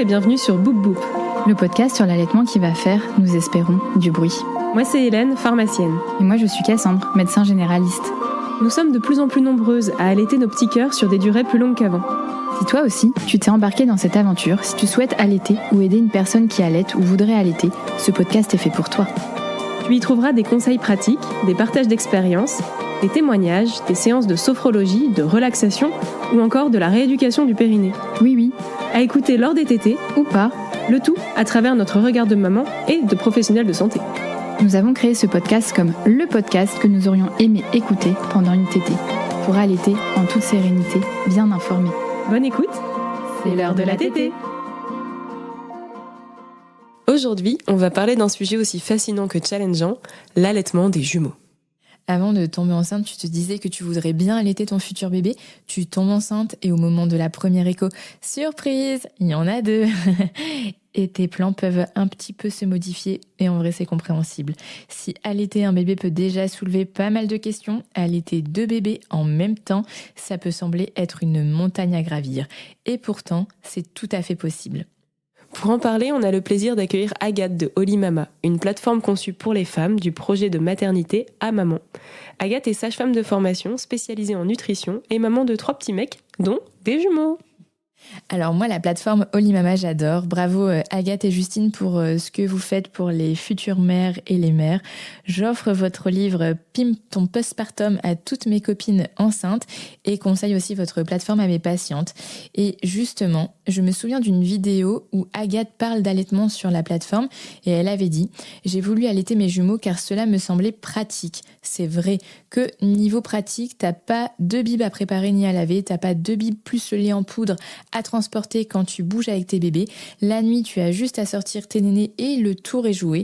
et bienvenue sur Boop Boop, le podcast sur l'allaitement qui va faire, nous espérons, du bruit. Moi c'est Hélène, pharmacienne. Et moi je suis Cassandre, médecin généraliste. Nous sommes de plus en plus nombreuses à allaiter nos petits cœurs sur des durées plus longues qu'avant. Si toi aussi, tu t'es embarqué dans cette aventure, si tu souhaites allaiter ou aider une personne qui allaite ou voudrait allaiter, ce podcast est fait pour toi. Tu y trouveras des conseils pratiques, des partages d'expériences, des témoignages, des séances de sophrologie, de relaxation ou encore de la rééducation du périnée. Oui, à écouter lors des tétés ou pas, le tout à travers notre regard de maman et de professionnels de santé. Nous avons créé ce podcast comme le podcast que nous aurions aimé écouter pendant une tétée, pour allaiter en toute sérénité, bien informé. Bonne écoute, c'est l'heure de la tétée. Aujourd'hui, on va parler d'un sujet aussi fascinant que challengeant, l'allaitement des jumeaux. Avant de tomber enceinte, tu te disais que tu voudrais bien allaiter ton futur bébé. Tu tombes enceinte et au moment de la première écho, surprise, il y en a 2. Et tes plans peuvent un petit peu se modifier et en vrai c'est compréhensible. Si allaiter un bébé peut déjà soulever pas mal de questions, allaiter 2 bébés en même temps, ça peut sembler être une montagne à gravir. Et pourtant, c'est tout à fait possible. Pour en parler, on a le plaisir d'accueillir Agathe de Holy Mama, une plateforme conçue pour les femmes du projet de maternité à maman. Agathe est sage-femme de formation spécialisée en nutrition et maman de 3 petits mecs, dont des jumeaux. Alors moi, la plateforme Holy Mama, j'adore. Bravo Agathe et Justine pour ce que vous faites pour les futures mères et les mères. J'offre votre livre Pimp ton postpartum à toutes mes copines enceintes et conseille aussi votre plateforme à mes patientes. Et justement, je me souviens d'une vidéo où Agathe parle d'allaitement sur la plateforme et elle avait dit « J'ai voulu allaiter mes jumeaux car cela me semblait pratique. » C'est vrai que niveau pratique, t'as pas 2 bibes à préparer ni à laver, t'as pas 2 bibes plus le lait en poudre à transporter quand tu bouges avec tes bébés. La nuit, tu as juste à sortir tes nénés et le tour est joué.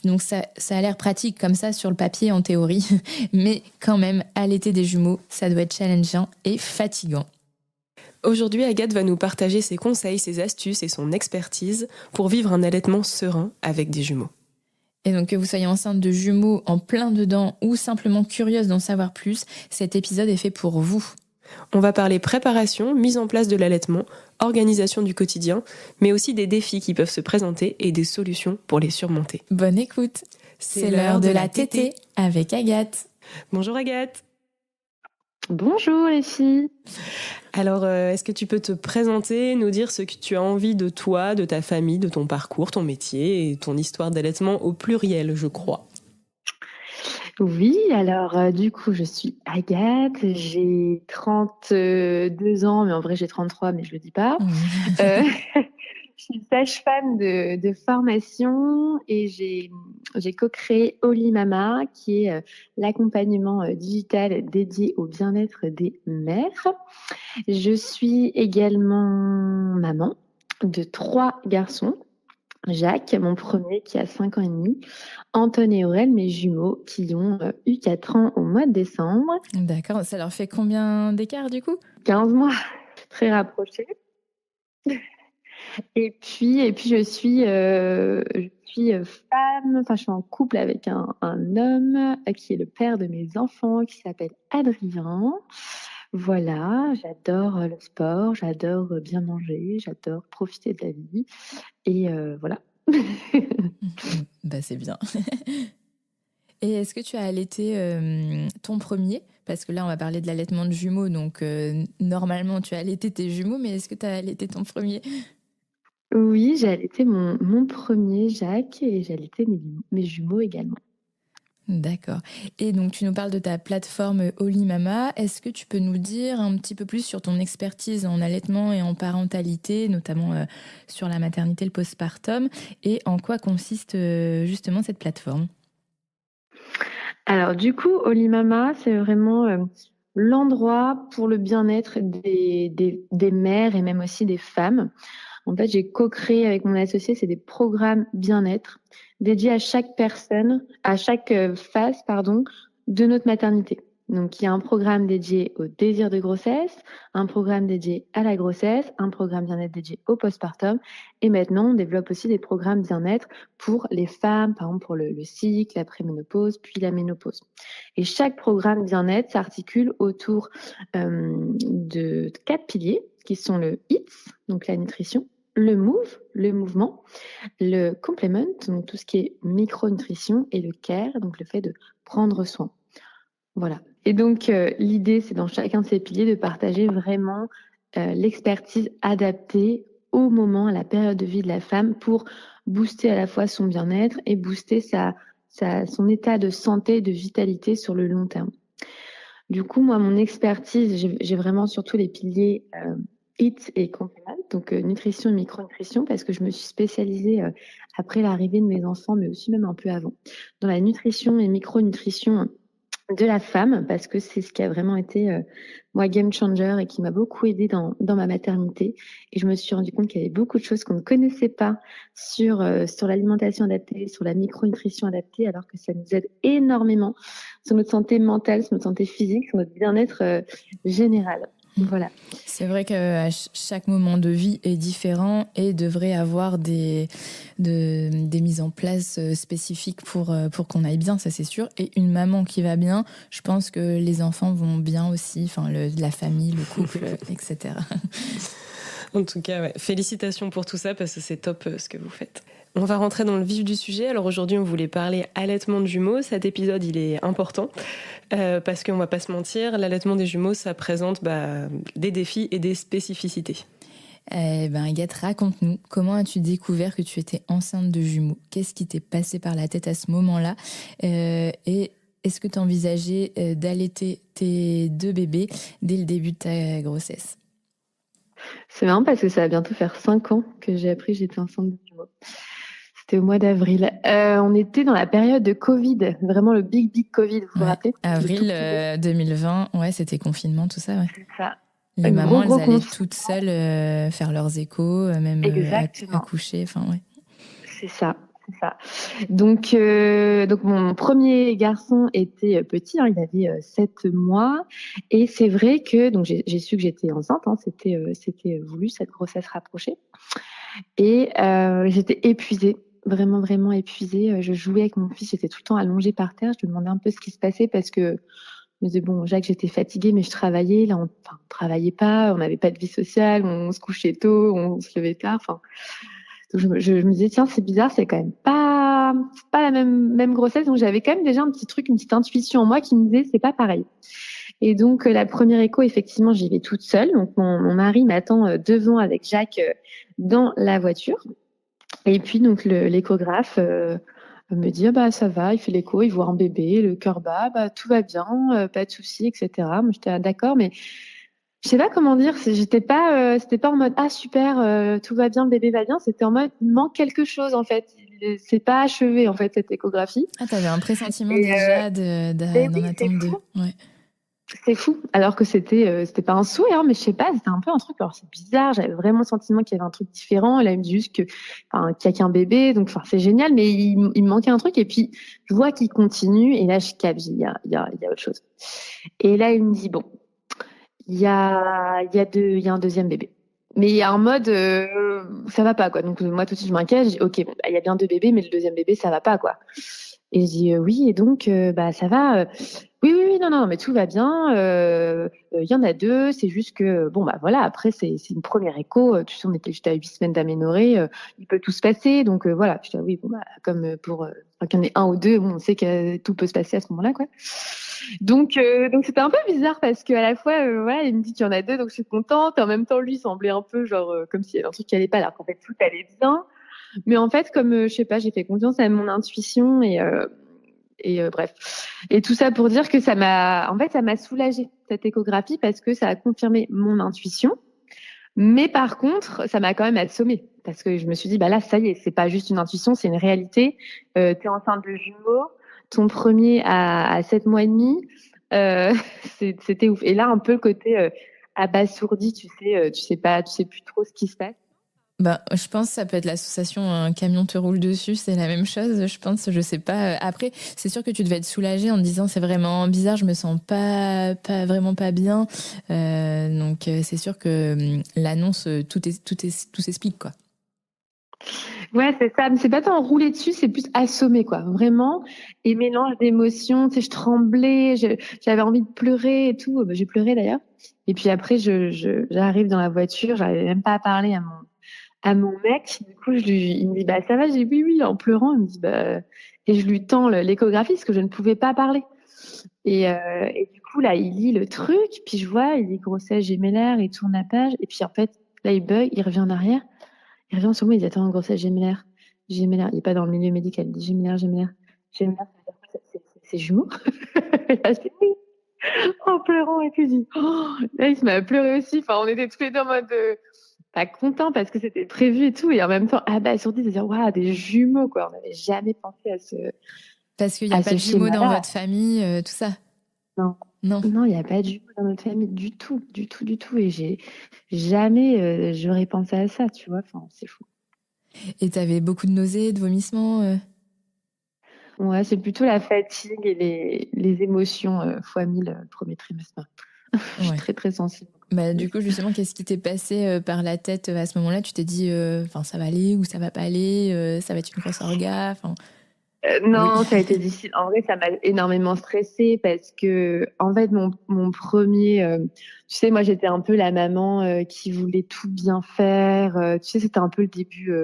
Donc ça a l'air pratique comme ça sur le papier en théorie, mais quand même, allaiter des jumeaux, ça doit être challengeant et fatigant. Aujourd'hui, Agathe va nous partager ses conseils, ses astuces et son expertise pour vivre un allaitement serein avec des jumeaux. Et donc que vous soyez enceinte de jumeaux en plein dedans ou simplement curieuse d'en savoir plus, cet épisode est fait pour vous. On va parler préparation, mise en place de l'allaitement, organisation du quotidien, mais aussi des défis qui peuvent se présenter et des solutions pour les surmonter. Bonne écoute. C'est l'heure de la tétée avec Agathe. Bonjour Agathe. Bonjour les filles. Alors, est-ce que tu peux te présenter, nous dire ce que tu as envie de toi, de ta famille, de ton parcours, ton métier et ton histoire d'allaitement au pluriel, je crois. Oui, alors du coup, je suis Agathe, j'ai 32 ans, mais en vrai j'ai 33, mais je le dis pas. Je suis sage-femme de formation et j'ai co-créé Holy Mama, qui est l'accompagnement digital dédié au bien-être des mères. Je suis également maman de 3 garçons. Jacques, mon premier, qui a 5 ans et demi, Anton et Aurel, mes jumeaux, qui ont eu 4 ans au mois de décembre. D'accord, ça leur fait combien d'écart du coup ? 15 mois, très rapprochés. Et puis je suis femme, enfin je suis en couple avec un homme qui est le père de mes enfants, qui s'appelle Adrien. Voilà, j'adore le sport, j'adore bien manger, j'adore profiter de la vie. Et voilà. Bah c'est bien. Et est-ce que tu as allaité ton premier ? Parce que là, on va parler de l'allaitement de jumeaux, donc normalement, tu as allaité tes jumeaux, mais est-ce que tu as allaité ton premier ? Oui, j'ai allaité mon premier, Jacques, et j'ai allaité mes jumeaux également. D'accord. Et donc, tu nous parles de ta plateforme Holy Mama. Est-ce que tu peux nous dire un petit peu plus sur ton expertise en allaitement et en parentalité, notamment sur la maternité, le postpartum, et en quoi consiste justement cette plateforme ? Alors du coup, Holy Mama, c'est vraiment l'endroit pour le bien-être des mères et même aussi des femmes. En fait, j'ai co-créé avec mon associé, c'est des programmes bien-être dédiés à chaque personne, à chaque phase, de notre maternité. Donc, il y a un programme dédié au désir de grossesse, un programme dédié à la grossesse, un programme bien-être dédié au postpartum. Et maintenant, on développe aussi des programmes bien-être pour les femmes, par exemple pour le cycle, la préménopause, puis la ménopause. Et chaque programme bien-être s'articule autour de 4 piliers qui sont le HIIT, donc la nutrition, le mouvement, le complement, donc tout ce qui est micronutrition, et le care, donc le fait de prendre soin. Voilà. Et donc, l'idée, c'est dans chacun de ces piliers de partager vraiment l'expertise adaptée au moment, à la période de vie de la femme pour booster à la fois son bien-être et booster son état de santé et de vitalité sur le long terme. Du coup, moi, mon expertise, j'ai vraiment surtout les piliers HIIT et complément, donc nutrition et micronutrition, parce que je me suis spécialisée après l'arrivée de mes enfants, mais aussi même un peu avant, dans la nutrition et micronutrition de la femme, parce que c'est ce qui a vraiment été, moi, game changer et qui m'a beaucoup aidée dans ma maternité. Et je me suis rendu compte qu'il y avait beaucoup de choses qu'on ne connaissait pas sur l'alimentation adaptée, sur la micronutrition adaptée, alors que ça nous aide énormément sur notre santé mentale, sur notre santé physique, sur notre bien-être général. Voilà. C'est vrai que chaque moment de vie est différent et devrait avoir des mises en place spécifiques pour qu'on aille bien, ça c'est sûr. Et une maman qui va bien, je pense que les enfants vont bien aussi, enfin la famille, le couple, etc. En tout cas, ouais. Félicitations pour tout ça parce que c'est top ce que vous faites. On va rentrer dans le vif du sujet. Alors aujourd'hui, on voulait parler allaitement de jumeaux. Cet épisode, il est important parce qu'on va pas se mentir, l'allaitement des jumeaux, ça présente des défis et des spécificités. Agathe, raconte-nous, comment as-tu découvert que tu étais enceinte de jumeaux? Qu'est-ce qui t'est passé par la tête à ce moment-là? Et est-ce que tu envisageais d'allaiter tes 2 bébés dès le début de ta grossesse? C'est marrant parce que ça va bientôt faire 5 ans que j'ai appris que j'étais enceinte de jumeaux. C'était au mois d'avril. On était dans la période de Covid, vraiment le big Covid, vous vous rappelez? Avril 2020, ouais, c'était confinement, tout ça, ouais. C'est ça. Les mamans, elles allaient toutes seules faire leurs échos, même accoucher, enfin, ouais. C'est ça. Donc mon premier garçon était petit, hein, il avait 7 mois, et c'est vrai que donc j'ai su que j'étais enceinte, hein, c'était voulu, cette grossesse rapprochée, et j'étais épuisée, vraiment épuisée. Je jouais avec mon fils, j'étais tout le temps allongée par terre, je lui demandais un peu ce qui se passait parce que je me disais bon, Jacques, j'étais fatiguée, mais je travaillais, là on travaillait pas, on n'avait pas de vie sociale, on se couchait tôt, on se levait tard, enfin. Donc je me disais tiens, c'est bizarre, c'est quand même pas la même grossesse, donc j'avais quand même déjà un petit truc, une petite intuition en moi qui me disait c'est pas pareil. Et donc la première écho, effectivement, j'y vais toute seule, donc mon mari m'attend devant avec Jacques dans la voiture, et puis donc l'échographe me dit ça va, il fait l'écho, il voit un bébé, le cœur bat, tout va bien, pas de souci, etc. Moi j'étais d'accord, mais je sais pas comment dire, c'était pas en mode super, tout va bien, le bébé va bien, c'était en mode il manque quelque chose en fait, c'est pas achevé en fait cette échographie. T'avais un pressentiment déjà d'en attendre 2. Ouais. C'est fou, alors que c'était pas un souhait, hein, mais je sais pas, c'était un peu un truc, alors c'est bizarre, j'avais vraiment le sentiment qu'il y avait un truc différent, et là il me dit juste qu'il y a qu'un bébé, donc c'est génial, mais il me manquait un truc, et puis je vois qu'il continue, et là je capte, il y a autre chose. Et là il me dit bon, il y a un deuxième bébé. Mais il y a un mode, ça va pas, quoi. Donc, moi, tout de suite, je m'inquiète. Je dis, OK, il y a bien 2 bébés, mais le deuxième bébé, ça va pas, quoi. Et je dis, oui, et donc, ça va. Oui, non, mais tout va bien. Il y en a 2. C'est juste que, voilà, après, c'est une première écho. Tu sais, on était juste à 8 semaines d'aménorrhée. Il peut tout se passer. Donc, voilà. Je dis, oui, comme pour qu'il y en ait 1 ou 2, on sait que tout peut se passer à ce moment-là, quoi. Donc c'était un peu bizarre parce qu'à la fois, il me dit qu'il y en a 2, donc je suis contente. Et en même temps, lui, il semblait un peu genre comme s'il y avait un truc qui allait pas, alors qu'en fait, tout allait bien. Mais en fait, comme je sais pas, j'ai fait confiance à mon intuition et bref. Et tout ça pour dire que ça m'a soulagée, cette échographie, parce que ça a confirmé mon intuition. Mais par contre, ça m'a quand même assommée parce que je me suis dit, là, ça y est, c'est pas juste une intuition, c'est une réalité. T'es enceinte de jumeaux, ton premier à 7 mois et demi, c'était ouf. Et là, un peu le côté abasourdi, tu sais plus trop ce qui se passe. Je pense que ça peut être l'association un camion te roule dessus, c'est la même chose, je pense, je sais pas. Après, c'est sûr que tu devais être soulagée en te disant c'est vraiment bizarre, je me sens pas vraiment pas bien. Donc c'est sûr que l'annonce, tout s'explique, quoi. Ouais, c'est ça. Mais c'est pas tant rouler dessus, c'est plus assommer, quoi. Vraiment. Et mélange d'émotions. Tu sais, je tremblais, j'avais envie de pleurer et tout. J'ai pleuré d'ailleurs. Et puis après, j'arrive dans la voiture, j'arrivais même pas à parler à mon mec. Du coup, il me dit, bah, ça va? J'ai dit, oui, oui, en pleurant. Il me dit, bah, et je lui tends l'échographie parce que je ne pouvais pas parler. Et du coup, là, il lit le truc, puis je vois, il dit grossesse gémellaire, il tourne la page, et puis en fait, là, il bug, il revient en arrière, il revient sur moi, il dit, attends, grossesse gémellaire, gémellaire, il n'est pas dans le milieu médical, il dit gémellaire, gémellaire, gémellaire, ça veut dire quoi, c'est jumeau? Et là, je dis, oui, en pleurant, et puis je dis, oh, là, il se met à pleurer aussi, enfin, on était tous les deux en mode, pas content parce que c'était prévu et tout, et en même temps abasourdi de dire, waouh, des jumeaux, quoi, on n'avait jamais pensé Parce qu'il n'y a à pas ce de jumeaux dans schéma-là. votre famille, tout ça? Non. Non. Non, il n'y a pas de jumeaux dans notre famille du tout, du tout, du tout. Et j'ai jamais, j'aurais pensé à ça, tu vois. Enfin, c'est fou. Et t'avais beaucoup de nausées, de vomissements Ouais, c'est plutôt la fatigue et les émotions fois 1000 le premier trimestre. Je suis Ouais. très, très sensible. Bah, du coup, justement, qu'est-ce qui t'est passé par la tête à ce moment-là? Tu t'es dit, ça va aller ou ça va pas aller, ça va être une grosse orga, Oui. Non, ça a été difficile. En vrai, ça m'a énormément stressée parce que, en fait, mon premier, tu sais, moi, j'étais un peu la maman qui voulait tout bien faire. Tu sais, c'était un peu le début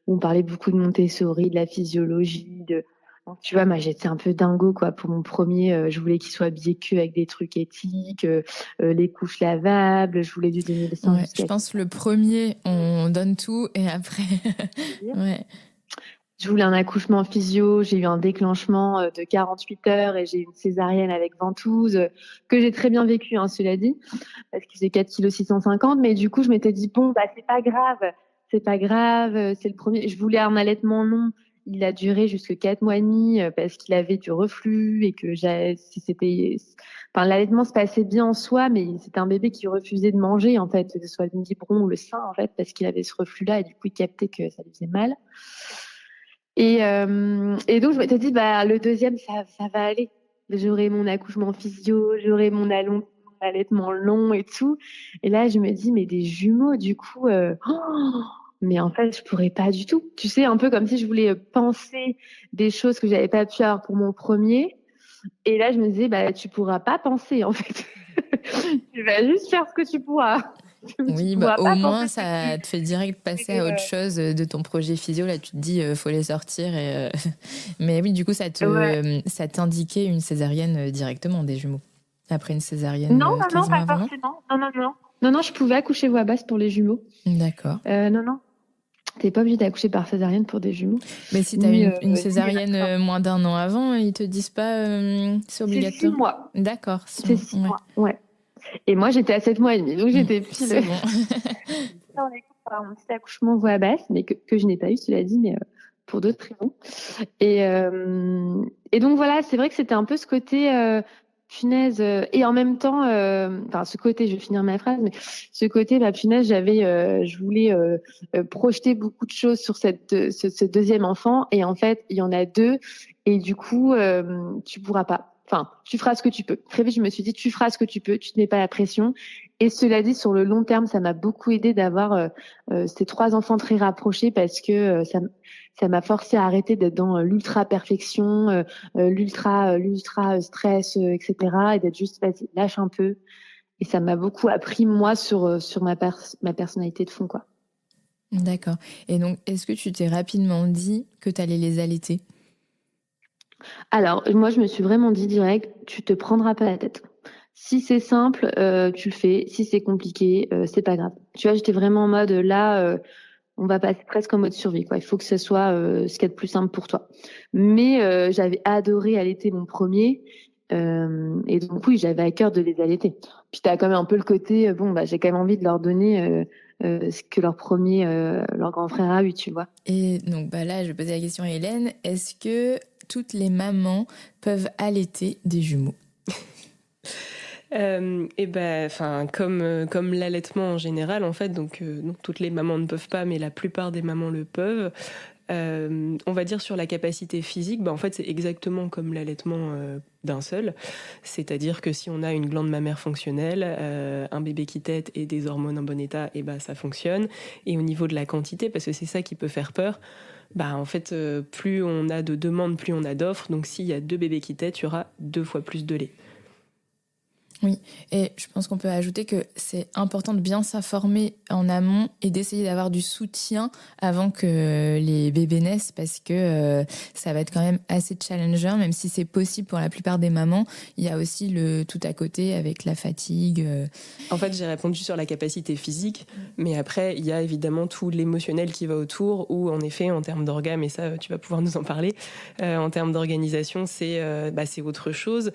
où on parlait beaucoup de Montessori, de la physiologie. Donc, tu vois, moi, j'étais un peu dingo, quoi. Pour mon premier, je voulais qu'il soit habillé que avec des trucs éthiques, les couches lavables. Je voulais lui donner le sein Ouais, je jusqu'à pense le premier, on donne tout et après. Ouais. Je voulais un accouchement physio, j'ai eu un déclenchement de 48 heures et j'ai eu une césarienne avec ventouse, que j'ai très bien vécu, hein, cela dit, parce qu'il faisait 4,650 kg. Mais du coup, je m'étais dit, bon, bah, c'est pas grave, c'est le premier. Je voulais un allaitement long. Il a duré jusque 4 mois et demi parce qu'il avait du reflux et que enfin, l'allaitement se passait bien en soi, mais c'était un bébé qui refusait de manger, en fait, que ce soit le biberon ou le sein, en fait, parce qu'il avait ce reflux-là et du coup, il captait que ça lui faisait mal. Et donc, je m'étais dit, bah, le deuxième, ça va aller. J'aurai mon accouchement physio, j'aurai mon allaitement long et tout. Et là, je me dis, mais des jumeaux, du coup, mais en fait, je pourrais pas du tout. Tu sais, un peu comme si je voulais penser des choses que j'avais pas pu avoir pour mon premier. Et là, je me disais, bah, tu pourras pas penser, en fait. Tu vas juste faire ce que tu pourras. Tu Oui, bah, pourras au pas moins, penser ce que ça te fait direct passer à autre chose de ton projet physio. Là, tu te dis, faut les sortir. Mais oui, du coup, Ouais. ça t'indiquait une césarienne directement, des jumeaux. Après une césarienne Non, non, non, quasiment pas avant, non? forcément. Non, non, non. Non, non, je pouvais accoucher voix basse pour les jumeaux. D'accord. Non, non. T'es pas obligé d'accoucher par césarienne pour des jumeaux. Mais si tu as Ni, une ni césarienne restreint. moins d'un an avant, ils te disent pas c'est C'est 6 obligatoire? mois. D'accord, C'est 6 ouais. mois, ouais. Et moi, j'étais à 7 mois et demi. Donc, j'étais pile C'est bon. dans les coups par un petit accouchement voix basse, mais que je n'ai pas eu, cela dit, mais pour d'autres raisons. Et donc, voilà, c'est vrai que c'était un peu ce côté punaise. Et en même temps, enfin, ce côté, je vais finir ma phrase, mais ce côté, bah, punaise, je voulais projeter beaucoup de choses sur ce deuxième enfant. Et en fait, il y en a deux. Et du coup, tu pourras pas. Enfin, tu feras ce que tu peux. Très vite, je me suis dit, tu feras ce que tu peux, tu te mets pas la pression. Et cela dit, sur le long terme, ça m'a beaucoup aidé d'avoir ces trois enfants très rapprochés parce que ça m'a forcé à arrêter d'être dans l'ultra perfection, l'ultra stress, etc. Et d'être juste, vas-y, lâche un peu. Et ça m'a beaucoup appris, moi, sur ma personnalité de fond, quoi. D'accord. Et donc, est-ce que tu t'es rapidement dit que tu allais les allaiter? Alors, moi, je me suis vraiment dit direct, tu te prendras pas la tête. Si c'est simple, tu le fais. Si c'est compliqué, c'est pas grave. Tu vois, j'étais vraiment en mode, là, on va passer presque en mode survie, quoi. Il faut que ce soit ce qu'il y a de plus simple pour toi. Mais j'avais adoré allaiter mon premier. Et donc, oui, j'avais à cœur de les allaiter. Puis, tu as quand même un peu le côté, bon, bah, j'ai quand même envie de leur donner ce que leur grand frère a eu, tu vois. Et donc, bah là, je vais poser la question à Hélène. Est-ce que toutes les mamans peuvent allaiter des jumeaux? Et ben, enfin, comme l'allaitement en général, en fait, donc toutes les mamans ne peuvent pas, mais la plupart des mamans le peuvent. On va dire sur la capacité physique, bah en fait c'est exactement comme l'allaitement d'un seul, c'est-à-dire que si on a une glande mammaire fonctionnelle, un bébé qui tète et des hormones en bon état, et bah ça fonctionne. Et au niveau de la quantité, parce que c'est ça qui peut faire peur, bah en fait plus on a de demandes, plus on a d'offres. Donc s'il y a 2 bébés qui tètent, il y aura 2 fois plus de lait. Oui, et je pense qu'on peut ajouter que c'est important de bien s'informer en amont et d'essayer d'avoir du soutien avant que les bébés naissent parce que ça va être quand même assez challengeant, même si c'est possible pour la plupart des mamans. Il y a aussi le tout à côté avec la fatigue. En fait, j'ai répondu sur la capacité physique, mais après, il y a évidemment tout l'émotionnel qui va autour, où en effet, en termes d'orgasme, et ça, tu vas pouvoir nous en parler, en termes d'organisation, c'est autre chose.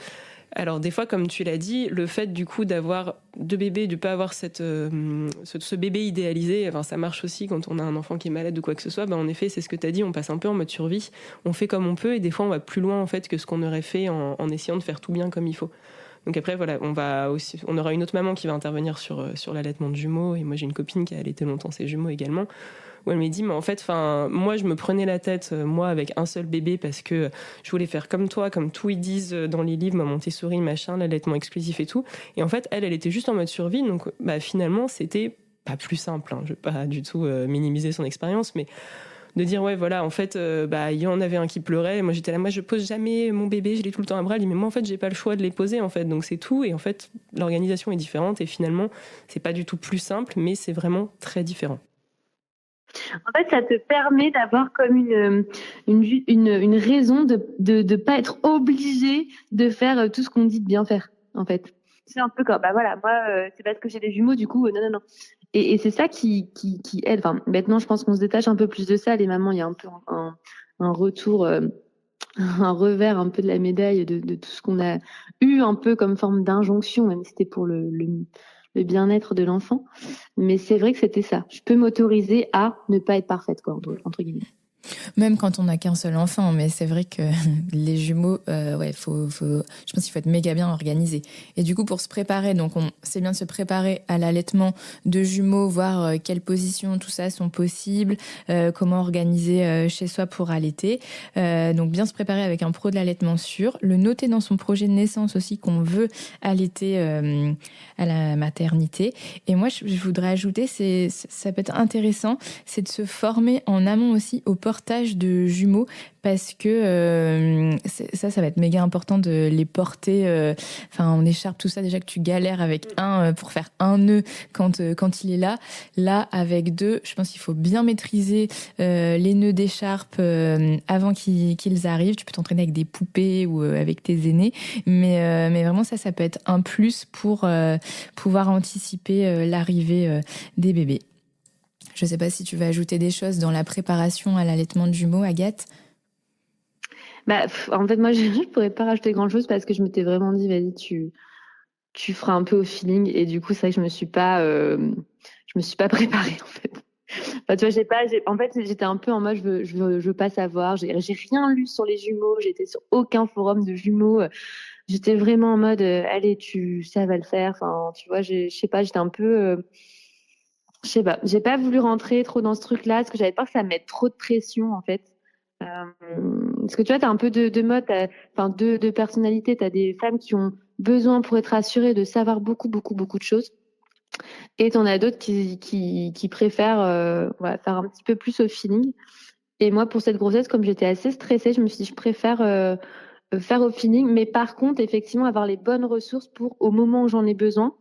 Alors des fois, comme tu l'as dit, le fait du coup d'avoir deux bébés, de pas avoir ce bébé idéalisé, enfin, ça marche aussi quand on a un enfant qui est malade ou quoi que ce soit. En effet, c'est ce que tu as dit, on passe un peu en mode survie, on fait comme on peut et des fois on va plus loin en fait que ce qu'on aurait fait en essayant de faire tout bien comme il faut. Donc après voilà, on aura une autre maman qui va intervenir sur l'allaitement de jumeaux et moi j'ai une copine qui a allaité longtemps ses jumeaux également. Où elle m'a dit, mais en fait, moi, je me prenais la tête, moi, avec un seul bébé, parce que je voulais faire comme toi, comme tout ils disent dans les livres, Montessori, machin, l'allaitement exclusif et tout. Et en fait, elle était juste en mode survie. Donc, finalement, c'était pas plus simple. Je vais pas du tout minimiser son expérience, mais de dire, ouais, voilà, en fait, il y en avait un qui pleurait. Moi, j'étais là, moi, je pose jamais mon bébé, je l'ai tout le temps à bras. Elle dit, mais moi, en fait, j'ai pas le choix de les poser, en fait. Donc, c'est tout. Et en fait, l'organisation est différente. Et finalement, c'est pas du tout plus simple, mais c'est vraiment très différent. En fait, ça te permet d'avoir comme une raison de pas être obligé de faire tout ce qu'on dit de bien faire, en fait. C'est un peu comme, voilà, moi, c'est parce que j'ai des jumeaux, du coup, non, non, non. Et c'est ça qui aide. Enfin, maintenant, je pense qu'on se détache un peu plus de ça. Les mamans, il y a un peu un retour, un revers un peu de la médaille de tout ce qu'on a eu un peu comme forme d'injonction, même si c'était pour le bien-être de l'enfant. Mais c'est vrai que c'était ça. Je peux m'autoriser à ne pas être parfaite, quoi, entre guillemets. Même quand on n'a qu'un seul enfant, mais c'est vrai que les jumeaux, je pense qu'il faut être méga bien organisé. Et du coup, pour se préparer, donc c'est bien de se préparer à l'allaitement de jumeaux, voir quelles positions, tout ça sont possibles, comment organiser chez soi pour allaiter. Donc bien se préparer avec un pro de l'allaitement sûr, le noter dans son projet de naissance aussi qu'on veut allaiter à la maternité. Et moi, je voudrais ajouter, ça peut être intéressant, c'est de se former en amont aussi au portage de jumeaux parce que ça va être méga important de les porter en écharpe, tout ça. Déjà que tu galères avec un pour faire un nœud quand il est là avec deux, je pense qu'il faut bien maîtriser les nœuds d'écharpe avant qu'ils arrivent. Tu peux t'entraîner avec des poupées ou avec tes aînés, mais vraiment ça peut être un plus pour pouvoir anticiper l'arrivée des bébés. Je ne sais pas si tu vas ajouter des choses dans la préparation à l'allaitement de jumeaux, Agathe. En fait, moi, je ne pourrais pas rajouter grand-chose parce que je m'étais vraiment dit, vas-y, tu feras un peu au feeling. Et du coup, c'est vrai que je me suis pas préparée, en fait. Enfin, tu vois, en fait, j'étais un peu en mode, je veux pas savoir. J'ai rien lu sur les jumeaux. J'étais sur aucun forum de jumeaux. J'étais vraiment en mode, allez, ça va le faire. Enfin, tu vois, je sais pas, j'étais un peu... Je sais pas, j'ai pas voulu rentrer trop dans ce truc-là parce que j'avais peur que ça me mette trop de pression en fait. Parce que tu vois, t'as un peu deux modes, deux personnalités. T'as des femmes qui ont besoin pour être assurées de savoir beaucoup, beaucoup, beaucoup de choses. Et t'en as d'autres qui préfèrent faire un petit peu plus au feeling. Et moi, pour cette grossesse, comme j'étais assez stressée, je me suis dit, je préfère faire au feeling. Mais par contre, effectivement, avoir les bonnes ressources pour au moment où j'en ai besoin.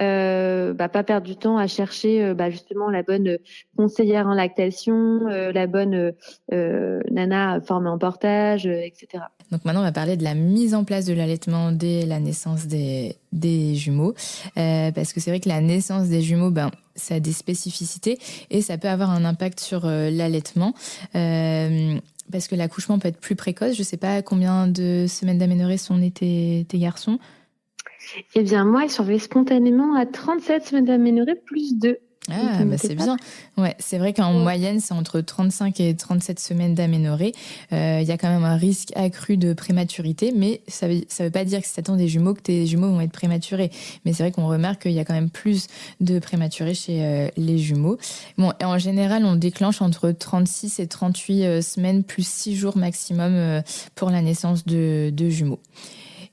Pas perdre du temps à chercher justement la bonne conseillère en lactation, la bonne nana formée en portage, etc. Donc maintenant, on va parler de la mise en place de l'allaitement dès la naissance des jumeaux. Parce que c'est vrai que la naissance des jumeaux, ça a des spécificités et ça peut avoir un impact sur l'allaitement. Parce que l'accouchement peut être plus précoce. Je ne sais pas combien de semaines d'aménorrhée sont nés tes garçons. Eh bien, moi, ils sont arrivés spontanément à 37 semaines d'aménorrhée plus 2. Ah, c'est bien. Ouais, c'est vrai qu'en moyenne, c'est entre 35 et 37 semaines d'aménorrhée. Il y a quand même un risque accru de prématurité, mais ça veut pas dire que si t'attends des jumeaux, que tes jumeaux vont être prématurés. Mais c'est vrai qu'on remarque qu'il y a quand même plus de prématurés chez les jumeaux. Bon, et en général, on déclenche entre 36 et 38 semaines plus 6 jours maximum pour la naissance de jumeaux.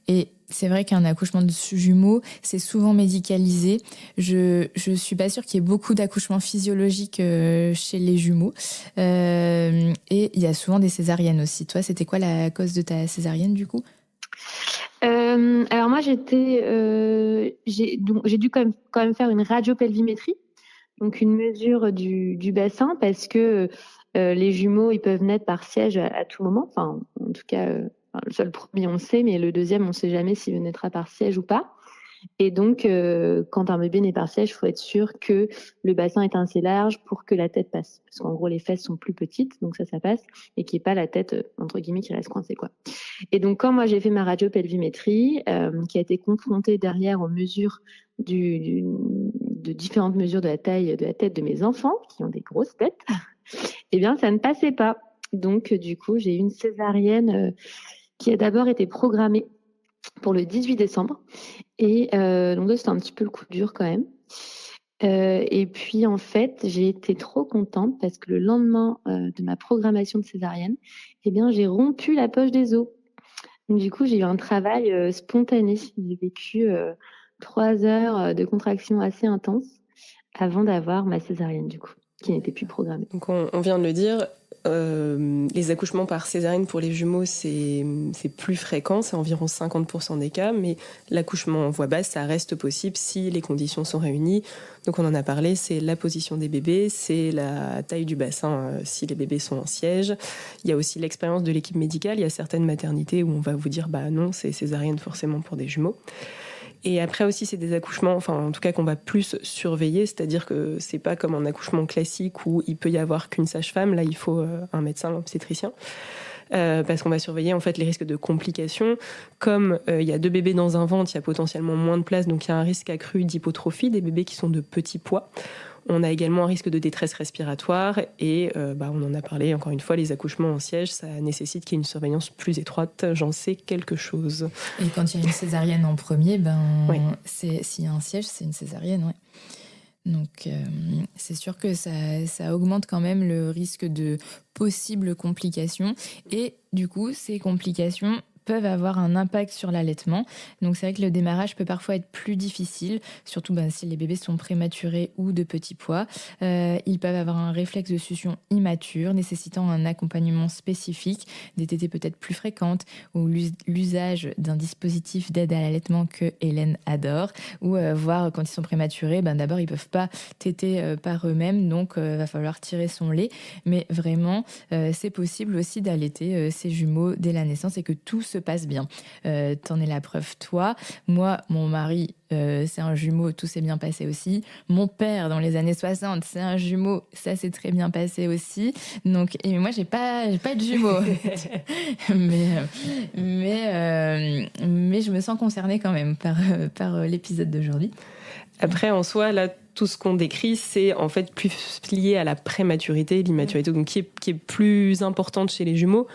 Et c'est vrai qu'un accouchement de jumeaux, c'est souvent médicalisé. Je suis pas sûre qu'il y ait beaucoup d'accouchements physiologiques chez les jumeaux. Et il y a souvent des césariennes aussi. Toi, c'était quoi la cause de ta césarienne du coup ? Alors moi, j'ai dû quand même faire une radiopelvimétrie, donc une mesure du bassin, parce que les jumeaux, ils peuvent naître par siège à tout moment. Enfin, en tout cas, le premier, on le sait, mais le deuxième, on ne sait jamais s'il naîtra par siège ou pas. Et donc, quand un bébé naît par siège, il faut être sûr que le bassin est assez large pour que la tête passe. Parce qu'en gros, les fesses sont plus petites, donc ça passe, et qu'il n'y ait pas la tête, entre guillemets, qui reste coincée, quoi. Et donc, quand moi, j'ai fait ma radiopelvimétrie, qui a été confrontée derrière aux mesures de différentes mesures de la taille de la tête de mes enfants, qui ont des grosses têtes, eh bien, ça ne passait pas. Donc, du coup, j'ai eu une césarienne qui a d'abord été programmée pour le 18 décembre. Et donc là, c'était un petit peu le coup dur quand même. Et puis en fait, j'ai été trop contente parce que le lendemain de ma programmation de césarienne, eh bien, j'ai rompu la poche des os. Donc, du coup, j'ai eu un travail spontané. J'ai vécu 3 heures de contraction assez intense avant d'avoir ma césarienne, du coup, qui n'était plus programmée. Donc on vient de le dire, les accouchements par césarienne pour les jumeaux, c'est plus fréquent, c'est environ 50% des cas, mais l'accouchement en voie basse, ça reste possible si les conditions sont réunies. Donc on en a parlé, c'est la position des bébés, c'est la taille du bassin si les bébés sont en siège. Il y a aussi l'expérience de l'équipe médicale, il y a certaines maternités où on va vous dire bah non, c'est césarienne forcément pour des jumeaux. Et après aussi, c'est des accouchements, enfin en tout cas qu'on va plus surveiller, c'est-à-dire que c'est pas comme un accouchement classique où il peut y avoir qu'une sage-femme, là il faut un médecin, un obstétricien, parce qu'on va surveiller en fait les risques de complications. Comme il y a 2 bébés dans un ventre, il y a potentiellement moins de place, donc il y a un risque accru d'hypotrophie, des bébés qui sont de petits poids. On a également un risque de détresse respiratoire et on en a parlé, encore une fois, les accouchements en siège, ça nécessite qu'il y ait une surveillance plus étroite. J'en sais quelque chose. Et quand il y a une césarienne en premier, Oui. s'il y a un siège, c'est une césarienne, ouais. Donc, c'est sûr que ça augmente quand même le risque de possibles complications. Et du coup, ces complications peuvent avoir un impact sur l'allaitement. Donc c'est vrai que le démarrage peut parfois être plus difficile, surtout si les bébés sont prématurés ou de petits poids. Ils peuvent avoir un réflexe de succion immature, nécessitant un accompagnement spécifique, des tétées peut-être plus fréquentes, ou l'usage d'un dispositif d'aide à l'allaitement que Hélène adore, ou voir quand ils sont prématurés, d'abord ils peuvent pas téter par eux-mêmes, donc va falloir tirer son lait. Mais vraiment, c'est possible aussi d'allaiter ces jumeaux dès la naissance et que tout se passe bien. T'en es la preuve, toi. Moi, mon mari, c'est un jumeau, tout s'est bien passé aussi. Mon père, dans les années 60, c'est un jumeau, ça s'est très bien passé aussi. Donc, et moi, j'ai pas de jumeaux. mais je me sens concernée quand même par l'épisode d'aujourd'hui. Après, en soi, là, tout ce qu'on décrit, c'est en fait plus lié à la prématurité, l'immaturité, donc qui est plus importante chez les jumeaux.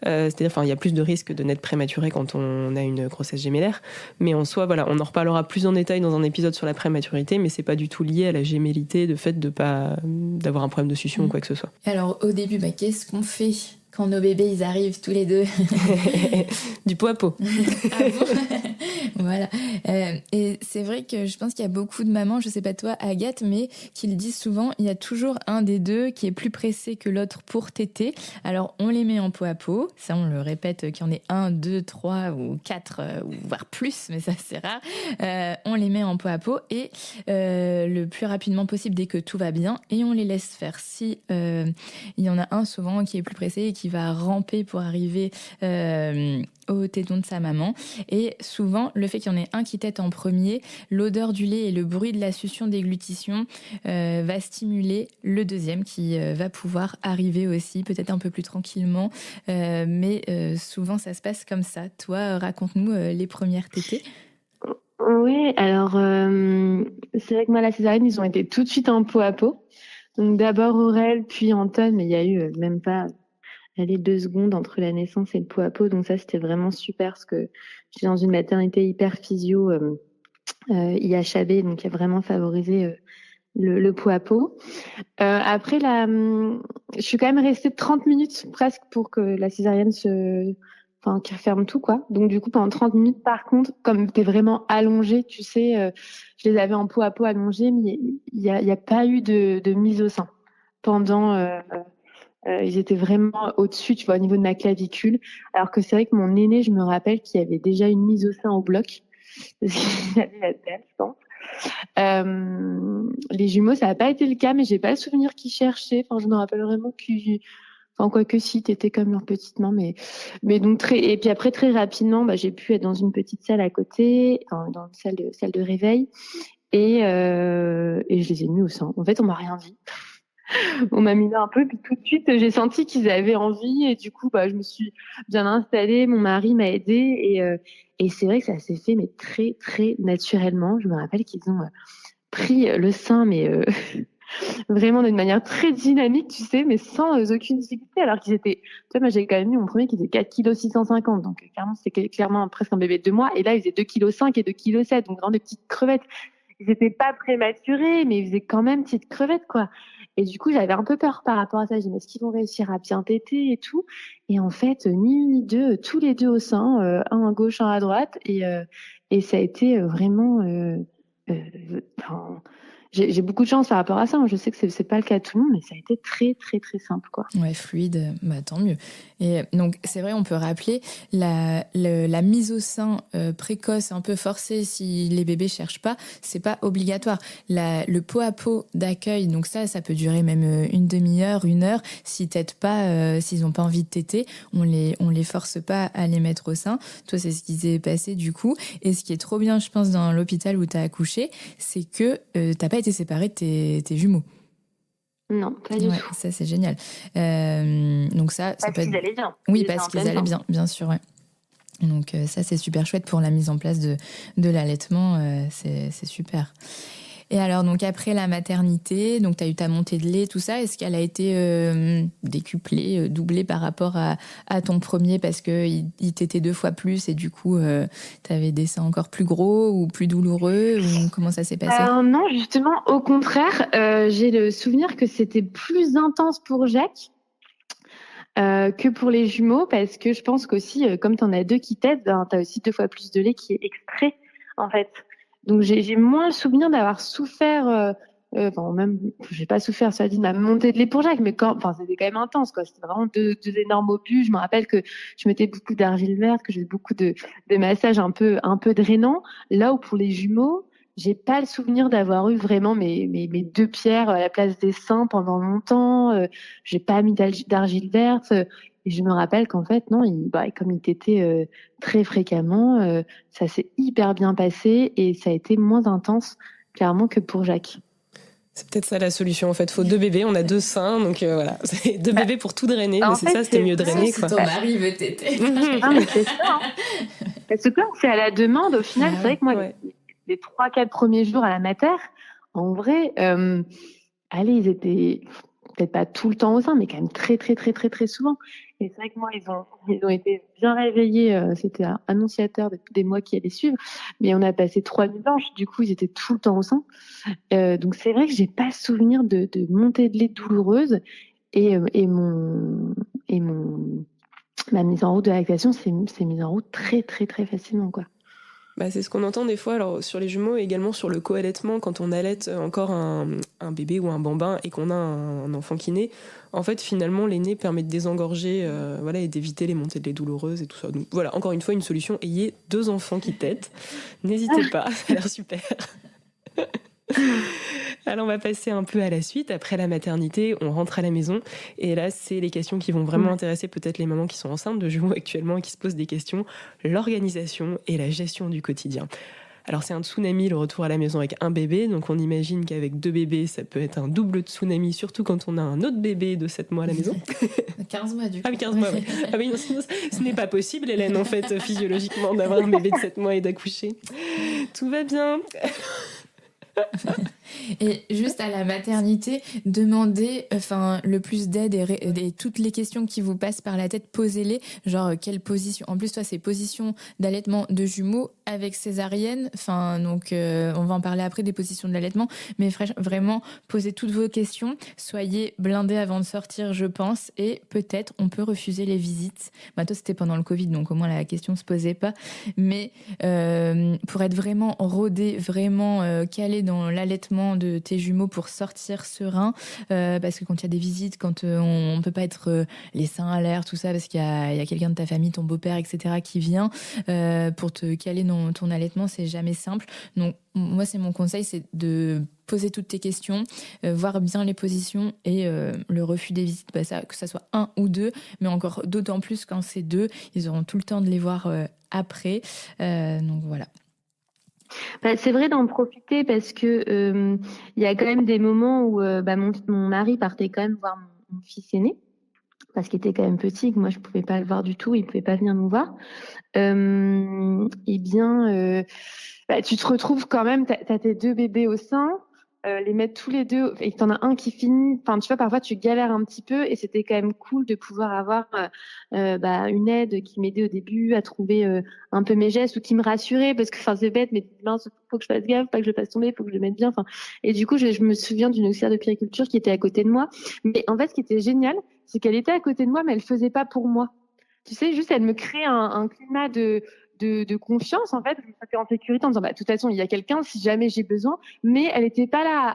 C'est-à-dire, il y a plus de risques de naître prématuré quand on a une grossesse gémellaire. Mais en soi, voilà, on en reparlera plus en détail dans un épisode sur la prématurité, mais c'est pas du tout lié à la gémellité, de fait d'avoir un problème de succion ou quoi que ce soit. Alors, au début, qu'est-ce qu'on fait quand nos bébés, ils arrivent tous les deux? Du pot à pot. Ah bon? Voilà. Et c'est vrai que je pense qu'il y a beaucoup de mamans, je sais pas toi, Agathe, mais qui le disent souvent, il y a toujours un des deux qui est plus pressé que l'autre pour téter. Alors, on les met en pot à pot. Ça, on le répète, qu'il y en ait 1, 2, 3 ou 4, ou voire plus, mais ça, c'est rare. On les met en pot à pot et le plus rapidement possible dès que tout va bien, et on les laisse faire. Si il y en a un souvent qui est plus pressé et qui va ramper pour arriver au téton de sa maman. Et souvent, le fait qu'il y en ait un qui tète en premier, l'odeur du lait et le bruit de la succion déglutition va stimuler le deuxième qui va pouvoir arriver aussi, peut-être un peu plus tranquillement. Mais souvent, ça se passe comme ça. Toi, raconte-nous les premières tétées. Oui, alors c'est vrai que moi, la césarienne, ils ont été tout de suite en pot à pot. Donc d'abord Aurel, puis Anton, mais il y a eu même pas 2 secondes entre la naissance et le pot à pot. Donc ça, c'était vraiment super parce que j'étais dans une maternité hyper physio IHAB, donc qui a vraiment favorisé le pot à pot. Après, je suis quand même restée 30 minutes presque pour que la césarienne qui referme tout, quoi. Donc, du coup, pendant 30 minutes, par contre, comme t'es vraiment allongée, tu sais, je les avais en pot à pot allongés, mais il y a pas eu de mise au sein pendant Ils étaient vraiment au-dessus, tu vois, au niveau de ma clavicule. Alors que c'est vrai que mon aîné, je me rappelle qu'il y avait déjà une mise au sein au bloc. Parce qu'il avait la tête, je pense. Les jumeaux, ça n'a pas été le cas, mais j'ai pas le souvenir qu'ils cherchaient. Enfin, je me rappelle vraiment enfin, quoi que si, t'étais comme leur petite main, mais donc et puis après, très rapidement, j'ai pu être dans une petite salle à côté, dans une salle de réveil, et je les ai mis au sein. En fait, on m'a rien dit. On m'a mis là un peu, puis tout de suite, j'ai senti qu'ils avaient envie, et du coup, je me suis bien installée. Mon mari m'a aidée, et c'est vrai que ça s'est fait, mais très, très naturellement. Je me rappelle qu'ils ont pris le sein, mais vraiment d'une manière très dynamique, tu sais, mais sans aucune difficulté, alors qu'ils étaient, tu vois, moi j'ai quand même eu mon premier qui faisait 4,650 kg, donc clairement c'était clairement presque un bébé de 2 mois, et là ils faisaient 2,5 kg et 2,7 kg, donc vraiment des petites crevettes. Ils étaient pas prématurés, mais ils faisaient quand même petites crevettes, quoi. Et du coup, j'avais un peu peur par rapport à ça. J'ai dit, mais est-ce qu'ils vont réussir à bien téter et tout? Et en fait, ni une ni deux, tous les deux au sein, un à gauche, un à droite, et ça a été vraiment, enfin, j'ai beaucoup de chance par rapport à ça. Je sais que c'est pas le cas de tout le monde, mais ça a été très, très, très simple, quoi. Ouais, fluide, tant mieux. Et donc, c'est vrai, on peut rappeler la mise au sein précoce, un peu forcée, si les bébés cherchent pas, c'est pas obligatoire. Le pot à pot d'accueil, donc ça peut durer même une demi-heure, 1 heure. S'ils tètent pas, s'ils ont pas envie de téter, on les force pas à les mettre au sein. Toi, c'est ce qui s'est passé du coup. Et ce qui est trop bien, je pense, dans l'hôpital où t'as accouché, c'est que t'as pas été séparée de tes jumeaux. Non, pas du tout. Ça, c'est génial. Donc ça peut qu'ils allaient bien. Oui, parce qu'ils allaient bien sûr, ouais. Donc ça, c'est super chouette pour la mise en place de l'allaitement. C'est super. Et alors, donc après la maternité, donc tu as eu ta montée de lait, tout ça. Est-ce qu'elle a été décuplée, doublée par rapport à ton premier parce qu'il t'était 2 fois plus et du coup, tu avais des seins encore plus gros ou plus douloureux ou comment ça s'est passé? Non, justement, au contraire, j'ai le souvenir que c'était plus intense pour Jacques que pour les jumeaux parce que je pense qu'aussi, comme tu en as 2 qui t'aident, tu as aussi 2 fois plus de lait qui est extrait, en fait. Donc j'ai moins le souvenir d'avoir souffert, même j'ai pas souffert, ça dit, de ma montée de lait pour Jacques, mais c'était quand même intense, quoi. C'était vraiment deux énormes obus. Je me rappelle que je mettais beaucoup d'argile verte, que j'ai beaucoup de massages un peu drainants. Là où pour les jumeaux, j'ai pas le souvenir d'avoir eu vraiment mes 2 pierres à la place des seins pendant longtemps. J'ai pas mis d'argile verte. Et je me rappelle qu'en fait, non, comme il t'était très fréquemment, ça s'est hyper bien passé et ça a été moins intense, clairement, que pour Jacques. C'est peut-être ça la solution, en fait. Faut 2 bébés, on a 2 seins, donc voilà. C'est 2 bébés pour tout drainer, mais c'est ça, c'était mieux drainer, quoi. Si ton mari veut téter. Ah, mais c'est ça, hein. Parce que c'est à la demande, au final, c'est vrai que moi, les 3-4 premiers jours à la mater, en vrai, allez, ils étaient peut-être pas tout le temps au sein, mais quand même très, très, très, très, très souvent. Et c'est vrai que moi, ils ont été bien réveillés. C'était annonciateur des mois qui allaient suivre. Mais on a passé 3 nuits blanches. Du coup, ils étaient tout le temps au sein. Donc, c'est vrai que j'ai pas souvenir de montée de lait douloureuse. Et ma mise en route de lactation, c'est mise en route très, très, très facilement, quoi. C'est ce qu'on entend des fois alors, sur les jumeaux et également sur le co-allaitement quand on allaite encore un bébé ou un bambin et qu'on a un enfant qui naît. En fait, finalement, l'aîné permet de désengorger et d'éviter les montées de lait douloureuses et tout ça. Donc voilà, encore une fois, une solution. Ayez 2 enfants qui tètent. N'hésitez pas, ça a l'air super. Alors on va passer un peu à la suite. Après la maternité, on rentre à la maison. Et là, c'est les questions qui vont vraiment intéresser peut-être les mamans qui sont enceintes de jumeaux actuellement et qui se posent des questions. L'organisation et la gestion du quotidien. Alors c'est un tsunami, le retour à la maison avec un bébé. Donc on imagine qu'avec 2 bébés, ça peut être un double tsunami, surtout quand on a un autre bébé de 7 mois à la maison. 15 mois du coup. Ah oui, 15 mois, oui. Ah oui, non, sinon, ce n'est pas possible, Hélène, en fait, physiologiquement, d'avoir un bébé de 7 mois et d'accoucher. Tout va bien. Et juste à la maternité, demandez le plus d'aide et toutes les questions qui vous passent par la tête, posez-les. Genre, quelle position? En plus, toi, c'est position d'allaitement de jumeaux avec césarienne. On va en parler après des positions de l'allaitement. Mais vraiment, posez toutes vos questions. Soyez blindés avant de sortir, je pense. Et peut-être, on peut refuser les visites. Toi, c'était pendant le Covid, donc au moins la question se posait pas. Mais pour être vraiment rodé, vraiment calé dans l'allaitement de tes jumeaux pour sortir serein, parce que quand il y a des visites, quand on ne peut pas être les seins à l'air, tout ça, parce qu'il y a quelqu'un de ta famille, ton beau-père, etc., qui vient pour te caler dans ton allaitement, c'est jamais simple. Donc, moi, c'est mon conseil, c'est de poser toutes tes questions, voir bien les positions et le refus des visites, que ça soit 1 ou 2, mais encore d'autant plus quand c'est 2, ils auront tout le temps de les voir après. Donc voilà. C'est vrai d'en profiter parce que il y a quand même des moments où mon mari partait quand même voir mon fils aîné parce qu'il était quand même petit, que moi je pouvais pas le voir du tout, il pouvait pas venir nous voir. Tu te retrouves quand même, t'as tes 2 bébés au sein, les mettre tous les 2 et que t'en as un qui finit. Enfin, tu vois, parfois tu galères un petit peu et c'était quand même cool de pouvoir avoir une aide qui m'aidait au début à trouver un peu mes gestes ou qui me rassurait parce que, enfin, c'est bête, mais mince, faut que je fasse gaffe, pas que je le fasse tomber, faut que je le mette bien. Enfin, et du coup, je me souviens d'une auxiliaire de puériculture qui était à côté de moi. Mais en fait, ce qui était génial, c'est qu'elle était à côté de moi, mais elle faisait pas pour moi. Tu sais, juste, elle me crée un climat de confiance, en fait. Je me sentais en sécurité en disant, de toute façon, il y a quelqu'un si jamais j'ai besoin. Mais elle n'était pas là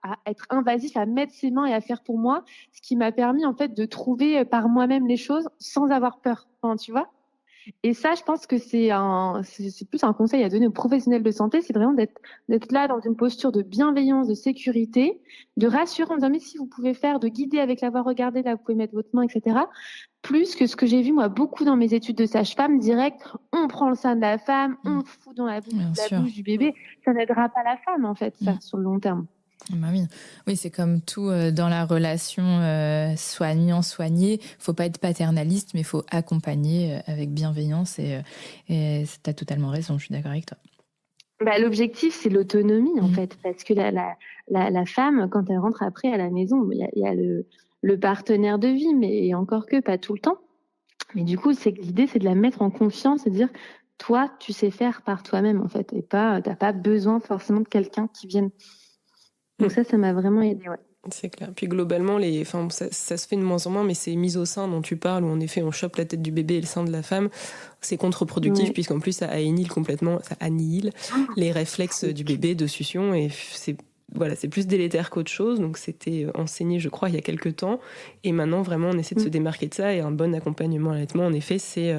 à être invasif, à mettre ses mains et à faire pour moi, ce qui m'a permis, en fait, de trouver par moi-même les choses sans avoir peur. Enfin, tu vois? Et ça, je pense que c'est plus un conseil à donner aux professionnels de santé, c'est vraiment d'être là dans une posture de bienveillance, de sécurité, de rassurer en disant, mais si vous pouvez faire, de guider avec la voix, regardez là, vous pouvez mettre votre main, etc. Plus que ce que j'ai vu, moi, beaucoup dans mes études de sage-femme, direct, on prend le sein de la femme, on fout dans la bouche du bébé. Ça n'aidera pas la femme, en fait, ça, sur le long terme. Bah oui, c'est comme tout dans la relation soignant-soigné. Faut pas être paternaliste, mais faut accompagner avec bienveillance et t'as totalement raison, je suis d'accord avec toi. L'objectif, c'est l'autonomie, en fait, parce que la femme, quand elle rentre après à la maison, il y a le partenaire de vie, mais encore que pas tout le temps. Mais du coup, l'idée, c'est de la mettre en confiance et de dire, toi, tu sais faire par toi-même, en fait, et t'as pas besoin forcément de quelqu'un qui vienne. Donc ça m'a vraiment aidée, ouais. C'est clair. Puis globalement, ça se fait de moins en moins, mais ces mises au sein dont tu parles, où en effet on chope la tête du bébé et le sein de la femme, c'est contre-productif, puisqu'en plus ça annihile les réflexes du bébé de succion, et c'est plus délétère qu'autre chose. Donc c'était enseigné, je crois, il y a quelques temps, et maintenant vraiment on essaie de se démarquer de ça, et un bon accompagnement à l'allaitement, en effet, c'est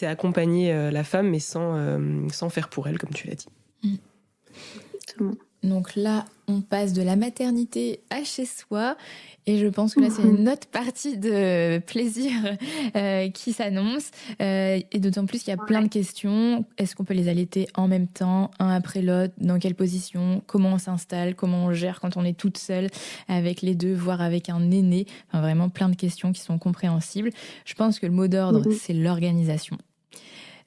accompagner la femme, mais sans faire pour elle, comme tu l'as dit. Exactement. Donc là, on passe de la maternité à chez soi. Et je pense que là, c'est une autre partie de plaisir qui s'annonce. Et d'autant plus qu'il y a plein de questions. Est-ce qu'on peut les allaiter en même temps, un après l'autre? Dans quelle position? Comment on s'installe? Comment on gère quand on est toute seule avec les deux, voire avec un aîné? Enfin, vraiment plein de questions qui sont compréhensibles. Je pense que le mot d'ordre, c'est l'organisation.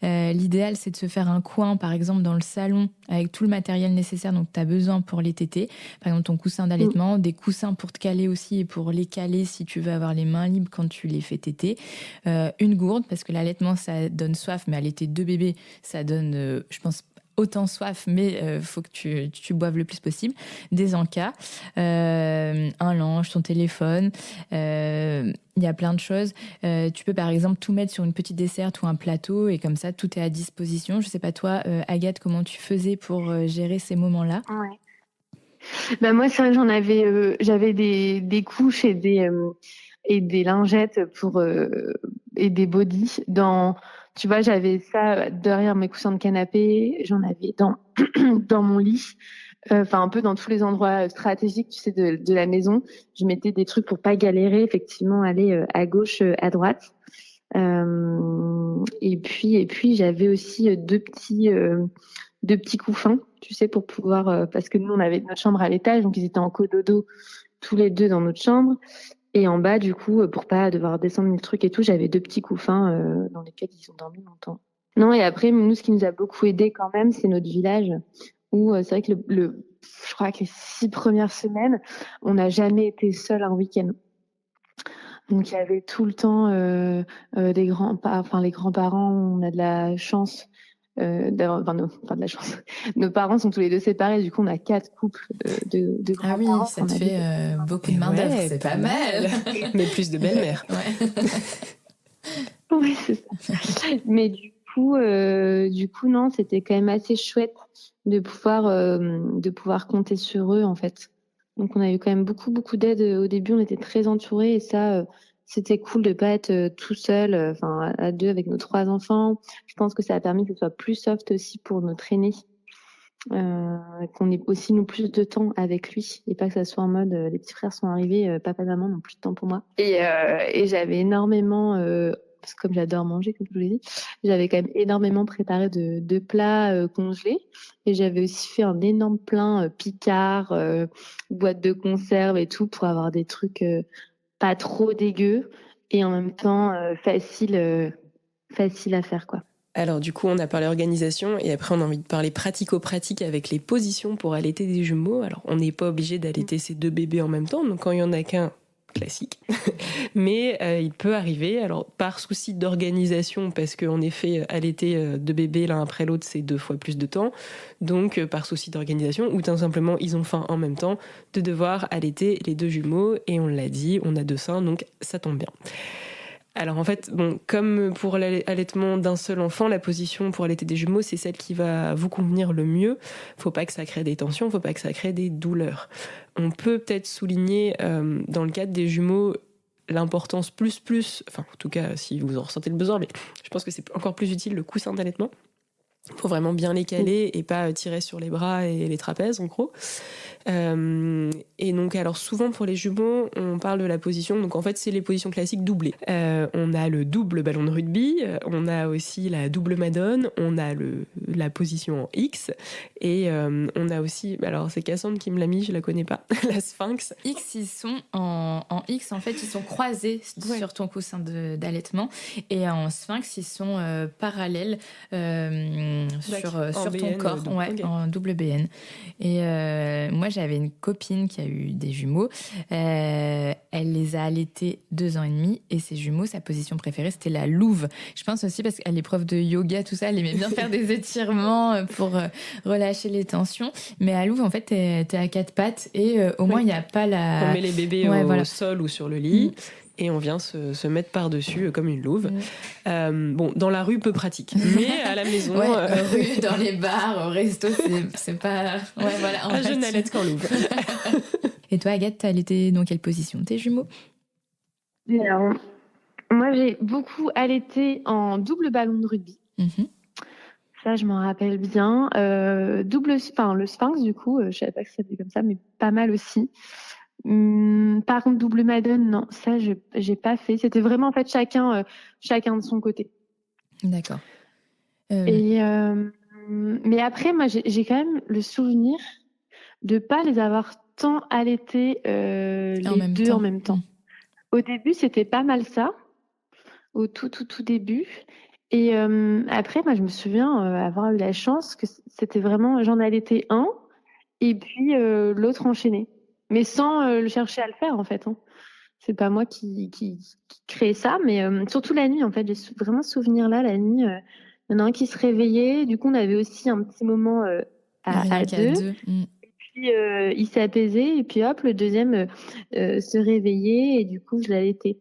L'idéal, c'est de se faire un coin, par exemple, dans le salon, avec tout le matériel nécessaire dont tu as besoin pour les tétés. Par exemple, ton coussin d'allaitement, des coussins pour te caler aussi et pour les caler si tu veux avoir les mains libres quand tu les fais téter. Une gourde, parce que l'allaitement, ça donne soif, mais allaiter 2 bébés, ça donne, je pense, autant soif, mais faut que tu boives le plus possible. Des encas, un linge, ton téléphone. Il y a plein de choses. Tu peux par exemple tout mettre sur une petite desserte ou un plateau et comme ça, tout est à disposition. Je sais pas toi, Agathe, comment tu faisais pour gérer ces moments-là? Ouais. Moi, c'est vrai que j'avais des couches et des lingettes et des bodys tu vois, j'avais ça derrière mes coussins de canapé, j'en avais dans mon lit. Un peu dans tous les endroits stratégiques, tu sais, de la maison. Je mettais des trucs pour pas galérer, effectivement, aller à gauche, à droite. Et puis j'avais aussi deux petits couffins, tu sais, pour pouvoir, parce que nous on avait notre chambre à l'étage, donc ils étaient en cododo tous les deux dans notre chambre. Et en bas, du coup, pour pas devoir descendre le truc et tout, j'avais 2 petits couffins dans lesquels ils ont dormi longtemps. Non, et après, nous, ce qui nous a beaucoup aidé quand même, c'est notre village, où c'est vrai que je crois que les 6 premières semaines, on n'a jamais été seuls un week-end. Donc il y avait tout le temps les grands-parents, on a de la chance d'avoir, de la chance. Nos parents sont tous les deux séparés, du coup on a 4 couples de grands-parents. Ah oui, ça te fait beaucoup de main d'œuvre, c'est pas mal. Mais plus de belle-mère. Oui, c'est ça. Mais du coup, non, c'était quand même assez chouette de pouvoir compter sur eux, en fait. Donc, on a eu quand même beaucoup, beaucoup d'aide au début. On était très entourés et ça, c'était cool de pas être tout seul, enfin, à deux avec nos 3 enfants. Je pense que ça a permis que ce soit plus soft aussi pour notre aîné, qu'on ait aussi, nous, plus de temps avec lui et pas que ça soit en mode, les petits frères sont arrivés, papa, maman n'ont plus de temps pour moi. Et j'avais énormément, parce que comme j'adore manger, comme je vous l'ai dit, j'avais quand même énormément préparé de plats congelés. Et j'avais aussi fait un énorme plein Picard, boîte de conserve et tout pour avoir des trucs pas trop dégueux et en même temps facile à faire, quoi. Alors du coup, on a parlé organisation et après on a envie de parler pratico-pratique avec les positions pour allaiter des jumeaux. Alors on n'est pas obligé d'allaiter ces 2 bébés en même temps, donc quand il y en a qu'un, classique. Mais il peut arriver, alors par souci d'organisation, parce qu'en effet, allaiter 2 bébés l'un après l'autre, c'est 2 fois plus de temps. Donc par souci d'organisation, ou tout simplement ils ont faim en même temps, de devoir allaiter les 2 jumeaux. Et on l'a dit, on a 2 seins, donc ça tombe bien. Alors en fait, bon, comme pour l'allaitement d'un seul enfant, la position pour allaiter des jumeaux, c'est celle qui va vous convenir le mieux. Faut pas que ça crée des tensions, faut pas que ça crée des douleurs. On peut peut-être souligner dans le cadre des jumeaux l'importance enfin en tout cas si vous en ressentez le besoin, mais je pense que c'est encore plus utile le coussin d'allaitement. Faut vraiment bien les caler et pas tirer sur les bras et les trapèzes en gros. Et donc alors souvent pour les jumeaux on parle de la position, donc en fait c'est les positions classiques doublées. On a le double ballon de rugby, on a aussi la double madone, on a la position en X et on a aussi, alors c'est Cassandre qui me l'a mis, je la connais pas, la sphinx. X, ils sont en X, en fait, ils sont croisés sur ton coussin d'allaitement. Et en sphinx, ils sont parallèles sur ton corps, okay. En double BN. Et moi, j'avais une copine qui a eu des jumeaux. Elle les a allaités 2 ans et demi. Et ses jumeaux, sa position préférée, c'était la louve. Je pense aussi parce qu'elle est prof de yoga, tout ça, elle aimait bien faire des étirements pour relâcher les tensions. Mais à louve, en fait, t'es à 4 pattes et au moins, il n'y a pas la... On met les bébés au sol ou sur le lit. Et on vient se mettre par-dessus comme une louve. Bon, dans la rue, peu pratique. Mais à la maison... rue, dans les bars, au resto, c'est pas... Ouais, voilà. Je n'allaite qu'en louve. Et toi, Agathe, t'as allaité dans quelle position tes jumeaux? Alors, moi, j'ai beaucoup allaité en double ballon de rugby. Ça, je m'en rappelle bien. Le sphinx, du coup, je savais pas que ça s'appelait comme ça, mais pas mal aussi. Par contre, double madone, non, ça, j'ai pas fait. C'était vraiment, en fait, chacun de son côté. D'accord. Mais après, moi, j'ai quand même le souvenir de pas les avoir tant allaités les deux en même temps. Au début, c'était pas mal ça, au tout début. Et après, moi, je me souviens avoir eu la chance que c'était vraiment, j'en allaitais un et puis l'autre enchaîné. Mais sans le chercher à le faire, en fait. Hein. C'est pas moi qui crée ça, mais surtout la nuit, en fait. J'ai vraiment ce souvenir-là, la nuit. Il y en a un qui se réveillait. Du coup, on avait aussi un petit moment à deux. Et puis, il s'est apaisé. Et puis, hop, le deuxième se réveillait. Et du coup, je l'allaitais.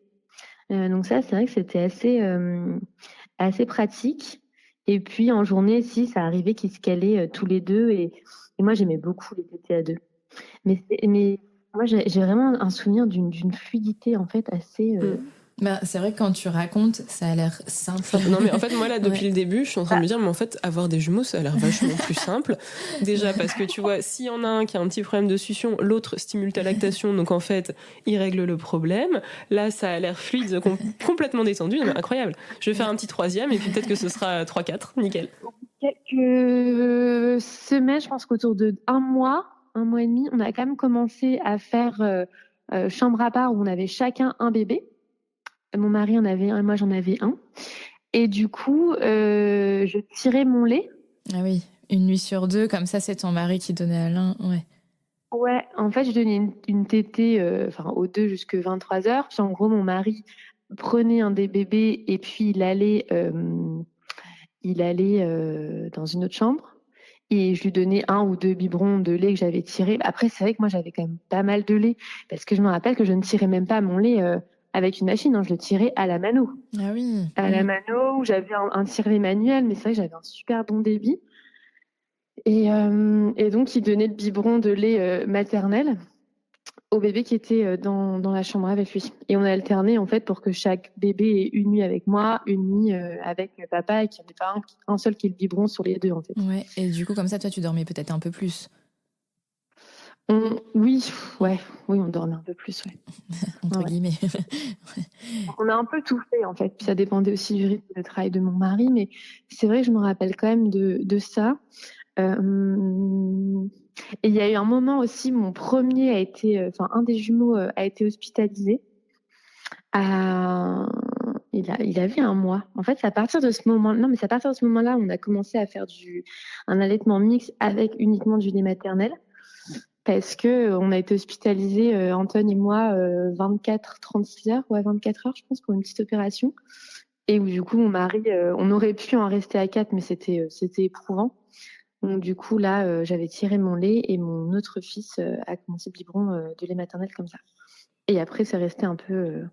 Donc ça, c'est vrai que c'était assez pratique. Et puis, en journée, si, ça arrivait qu'ils se calaient tous les deux. Et moi, j'aimais beaucoup les tétés à deux. Mais moi, j'ai vraiment un souvenir d'une fluidité, en fait, assez... c'est vrai que quand tu racontes, ça a l'air simple. Non, mais en fait, moi, là, depuis le début, je suis en train de me dire, mais en fait, avoir des jumeaux, ça a l'air vachement plus simple. Déjà, parce que tu vois, s'il y en a un qui a un petit problème de succion, l'autre stimule ta lactation, donc en fait, il règle le problème. Là, ça a l'air fluide, complètement détendu, non, mais incroyable. Je vais faire un petit 3e, et puis peut-être que ce sera 3-4, nickel. Quelques semaines, je pense qu'autour de 1 mois et demi, on a quand même commencé à faire chambre à part où on avait chacun un bébé. Mon mari en avait un, moi j'en avais un. Et du coup, je tirais mon lait. Ah oui, 1 nuit sur 2, comme ça c'est ton mari qui donnait à l'un, ouais. Ouais, en fait, je donnais une tétée aux 2 jusqu'à 23 heures. Puis en gros, mon mari prenait un des bébés et puis il allait dans une autre chambre. Et je lui donnais 1 ou 2 biberons de lait que j'avais tiré. Après, c'est vrai que moi, j'avais quand même pas mal de lait. Parce que je me rappelle que je ne tirais même pas mon lait avec une machine. Hein, je le tirais à la mano. Ah oui. À la mano, où j'avais un tire-lait manuel. Mais c'est vrai que j'avais un super bon débit. Et donc, il donnait le biberon de lait maternel au bébé qui était dans la chambre avec lui. Et on a alterné en fait pour que chaque bébé ait une nuit avec moi, une nuit avec papa, et qu'il n'y en ait pas un seul qui ait le biberon sur les deux en fait. Ouais, et du coup, comme ça, toi, tu dormais peut-être un peu plus. Oui, on dormait un peu plus, ouais. Entre guillemets. On a un peu tout fait en fait. Puis ça dépendait aussi du rythme de travail de mon mari, mais c'est vrai que je me rappelle quand même de ça. Et il y a eu un moment aussi, mon premier a été, un des jumeaux a été hospitalisé. Il avait un mois. En fait, c'est à partir de ce moment-là, on a commencé à faire un allaitement mixte avec uniquement du lait maternel. Parce que on a été hospitalisés, Antoine et moi, 36 heures, 24 heures, je pense, pour une petite opération. Et où, du coup, mon mari, on aurait pu en rester à 4, mais c'était éprouvant. Donc, du coup, là, j'avais tiré mon lait et mon autre fils a commencé le biberon de lait maternel comme ça. Et après, c'est resté un peu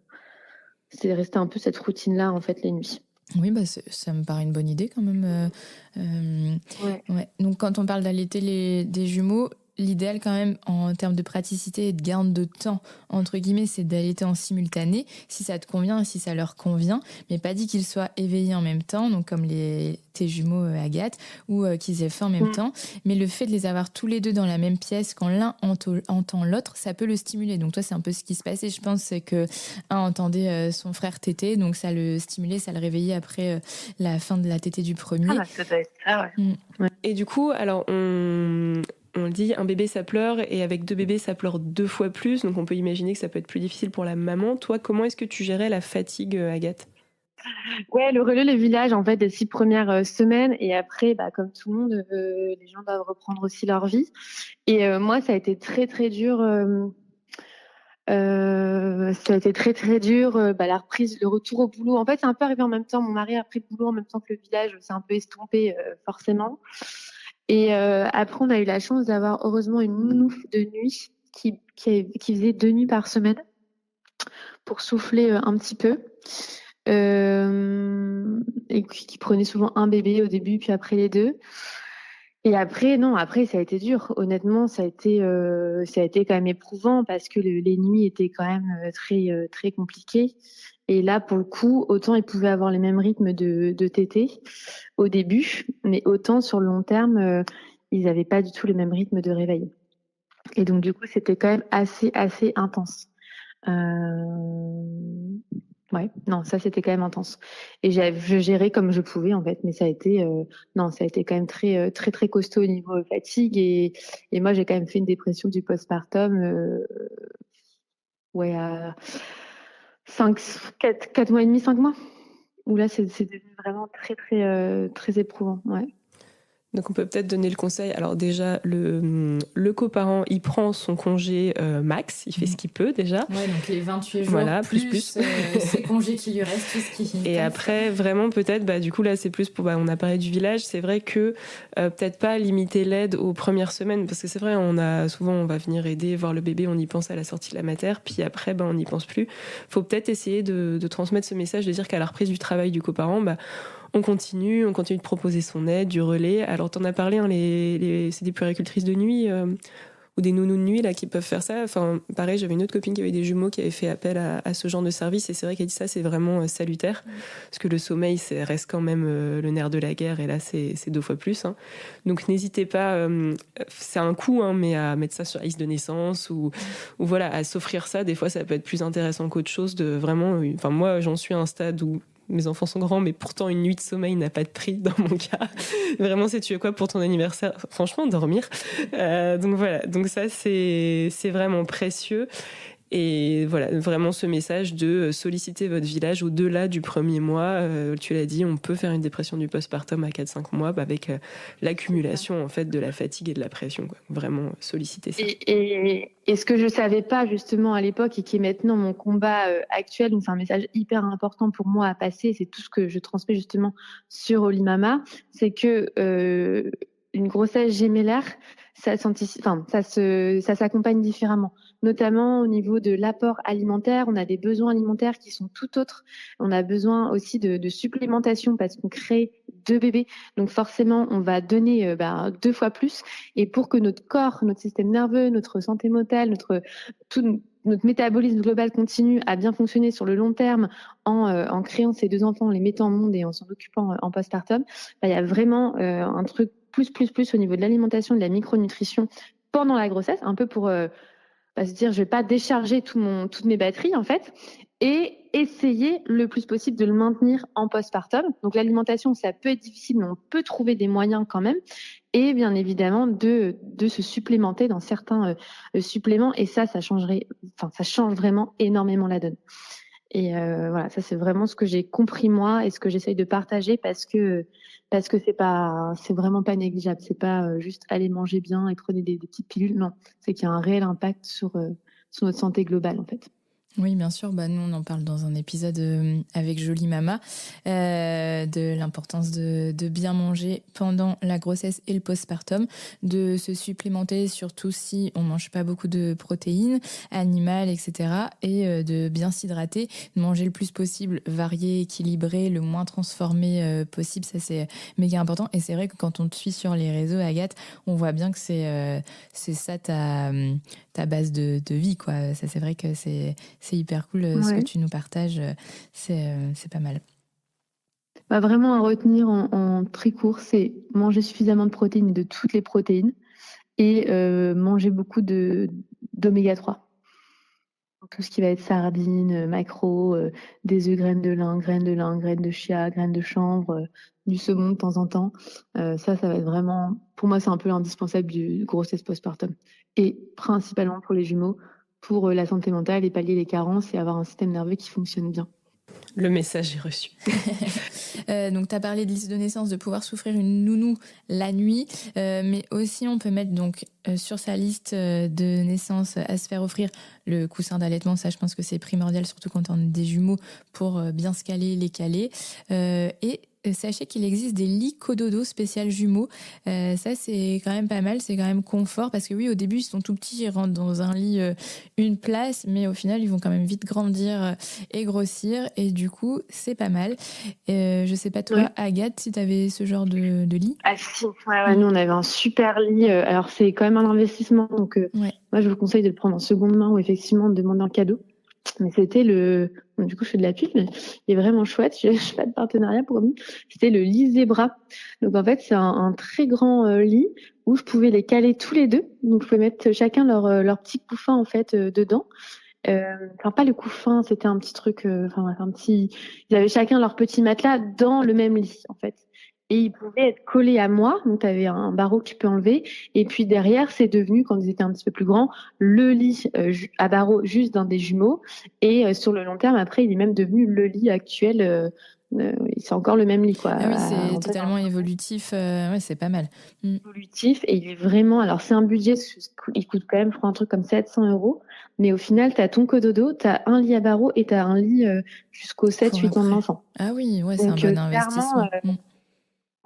cette routine-là, en fait, les nuits. Oui, ça me paraît une bonne idée quand même. Ouais. Donc, quand on parle d'allaiter des jumeaux, l'idéal quand même en termes de praticité et de gain de temps, entre guillemets, c'est d'allaiter en simultané, si ça te convient et si ça leur convient, mais pas dit qu'ils soient éveillés en même temps, donc comme tes jumeaux Agathe, ou qu'ils aient faim en même temps, mais le fait de les avoir tous les deux dans la même pièce, quand l'un entend l'autre, ça peut le stimuler. Donc toi, c'est un peu ce qui se passait, je pense, c'est que un entendait son frère téter, donc ça le stimulait, ça le réveillait après la fin de la tétée du premier. Ça doit être ça, ouais. Et du coup, alors on dit un bébé ça pleure et avec 2 bébés ça pleure 2 fois plus, donc on peut imaginer que ça peut être plus difficile pour la maman. Toi, comment est-ce que tu gérais la fatigue, Agathe ? Ouais, le relais, le village, en fait, les 6 premières semaines, et après, comme tout le monde, les gens doivent reprendre aussi leur vie. Et moi, ça a été très très dur. Ça a été très très dur, la reprise, le retour au boulot. En fait, c'est un peu arrivé en même temps. Mon mari a pris le boulot en même temps que le village. C'est un peu estompé, forcément. Et après, on a eu la chance d'avoir heureusement une nounou de nuit qui faisait 2 nuits par semaine pour souffler un petit peu. Et qui prenait souvent un bébé au début, puis après les 2. Et après, non, ça a été dur. Honnêtement, ça a été quand même éprouvant parce que les nuits étaient quand même très, très compliquées. Et là, pour le coup, autant ils pouvaient avoir les mêmes rythmes de tétée au début, mais autant sur le long terme, ils n'avaient pas du tout les mêmes rythmes de réveil. Et donc, du coup, c'était quand même assez, assez intense. Ouais, non, ça c'était quand même intense. Et je gérais comme je pouvais en fait, mais ça a été quand même très très très costaud au niveau fatigue et moi j'ai quand même fait une dépression du postpartum à 4 mois et demi, 5 mois. Où là c'est devenu vraiment très très très éprouvant, ouais. Donc on peut peut-être donner le conseil. Alors déjà, le coparent, il prend son congé max, il fait ce qu'il peut déjà. Ouais, donc les 28 jours voilà, plus. Ces congés qui lui restent, tout ce qui... Et après, vraiment peut-être, du coup là c'est plus pour, on a parlé du village, c'est vrai que peut-être pas limiter l'aide aux premières semaines, parce que c'est vrai, on va venir aider, voir le bébé, on y pense à la sortie de la mater, puis après on n'y pense plus. Faut peut-être essayer de transmettre ce message, de dire qu'à la reprise du travail du coparent, on continue de proposer son aide, du relais. Alors, t'en as parlé, hein, c'est des puéricultrices de nuit ou des nounous de nuit là, qui peuvent faire ça. Enfin, pareil, j'avais une autre copine qui avait des jumeaux qui avait fait appel à ce genre de service. Et c'est vrai qu'elle dit ça, c'est vraiment salutaire. Parce que le sommeil, reste quand même le nerf de la guerre. Et là, c'est 2 fois plus. Hein. Donc, n'hésitez pas, c'est un coût, hein, mais à mettre ça sur la liste de naissance ou voilà, à s'offrir ça. Des fois, ça peut être plus intéressant qu'autre chose. Enfin, moi, j'en suis à un stade où mes enfants sont grands, mais pourtant une nuit de sommeil n'a pas de prix dans mon cas. Vraiment, si tu veux quoi pour ton anniversaire, franchement, dormir. Donc voilà, donc ça c'est vraiment précieux. Et voilà, vraiment ce message de solliciter votre village au-delà du premier mois. Tu l'as dit, on peut faire une dépression du postpartum à 4-5 mois avec l'accumulation en fait de la fatigue et de la pression. Quoi. Vraiment solliciter ça. Et ce que je savais pas justement à l'époque et qui est maintenant mon combat actuel, donc c'est un message hyper important pour moi à passer, c'est tout ce que je transmets justement sur Olimama, c'est que une grossesse gémellaire, ça s'accompagne différemment, notamment au niveau de l'apport alimentaire. On a des besoins alimentaires qui sont tout autres. On a besoin aussi de supplémentation parce qu'on crée 2 bébés. Donc forcément, on va donner 2 fois plus. Et pour que notre corps, notre système nerveux, notre santé mentale, notre métabolisme global continue à bien fonctionner sur le long terme en créant ces 2 enfants, en les mettant au monde et en s'en occupant en postpartum, il y a vraiment un truc plus au niveau de l'alimentation, de la micronutrition pendant la grossesse, un peu pour se dire je vais pas décharger toutes mes batteries en fait, et essayer le plus possible de le maintenir en postpartum. Donc l'alimentation, ça peut être difficile, mais on peut trouver des moyens quand même. Et bien évidemment de se supplémenter dans certains suppléments. Et ça change vraiment énormément la donne. Et voilà, ça c'est vraiment ce que j'ai compris moi et ce que j'essaye de partager parce que c'est vraiment pas négligeable. C'est pas juste aller manger bien et prenez des petites pilules. Non, c'est qu'il y a un réel impact sur notre santé globale en fait. Oui, bien sûr. Nous, on en parle dans un épisode avec Jolie Mama de l'importance de bien manger pendant la grossesse et le postpartum, de se supplémenter, surtout si on mange pas beaucoup de protéines animales, etc. Et de bien s'hydrater, de manger le plus possible, varié, équilibré, le moins transformé possible. Ça, c'est méga important. Et c'est vrai que quand on te suit sur les réseaux, Agathe, on voit bien que c'est ça ta base de vie, quoi. Ça, c'est vrai que c'est hyper cool ce que tu nous partages, c'est pas mal. Vraiment à retenir en très court, c'est manger suffisamment de protéines et de toutes les protéines et manger beaucoup d'oméga 3. Donc, tout ce qui va être sardines, maquereaux, des œufs, graines de lin, graines de chia, graines de chanvre, du saumon de temps en temps. Ça va être vraiment, pour moi, c'est un peu indispensable du grossesse postpartum. Et principalement pour les jumeaux, pour la santé mentale et pallier les carences et avoir un système nerveux qui fonctionne bien. Le message est reçu. Donc, tu as parlé de liste de naissance, de pouvoir s'offrir une nounou la nuit, mais aussi on peut mettre sur sa liste de naissance à se faire offrir le coussin d'allaitement. Ça, je pense que c'est primordial, surtout quand on a des jumeaux, pour bien se caler, les caler. Et sachez qu'il existe des lits cododo spécial jumeaux. Ça, c'est quand même pas mal, c'est quand même confort, parce que oui, au début, ils sont tout petits, ils rentrent dans un lit une place, mais au final, ils vont quand même vite grandir et grossir, et du coup, c'est pas mal. Je sais pas toi, Agathe, si tu avais ce genre de lit. Ah si, nous on avait un super lit. Alors c'est quand même un investissement, donc moi je vous conseille de le prendre en seconde main ou effectivement de demander un cadeau. Mais c'était du coup je fais de la pub, mais il est vraiment chouette. Je n'ai pas de partenariat pour nous. C'était le lit Zebra. Donc en fait c'est un très grand lit où je pouvais les caler tous les deux. Donc je pouvais mettre chacun leur petit couffin en fait dedans. Enfin pas le couffin, c'était un petit truc. Ils avaient chacun leur petit matelas dans le même lit en fait. Et ils pouvaient être collés à moi, donc tu avais un barreau que tu peux enlever. Et puis derrière, c'est devenu, quand ils étaient un petit peu plus grands, le lit à barreaux juste d'un des jumeaux. Et sur le long terme, après, il est même devenu le lit actuel. C'est encore le même lit, quoi. Ah oui, c'est totalement évolutif. C'est pas mal. Évolutif, et il est vraiment. Alors, c'est un budget, il coûte quand même, je crois, un truc comme 700 €. Mais au final, tu as ton cododo, tu as un lit à barreaux et tu as un lit jusqu'aux 7-8 ans de l'enfant. Ah oui, c'est un bon investissement.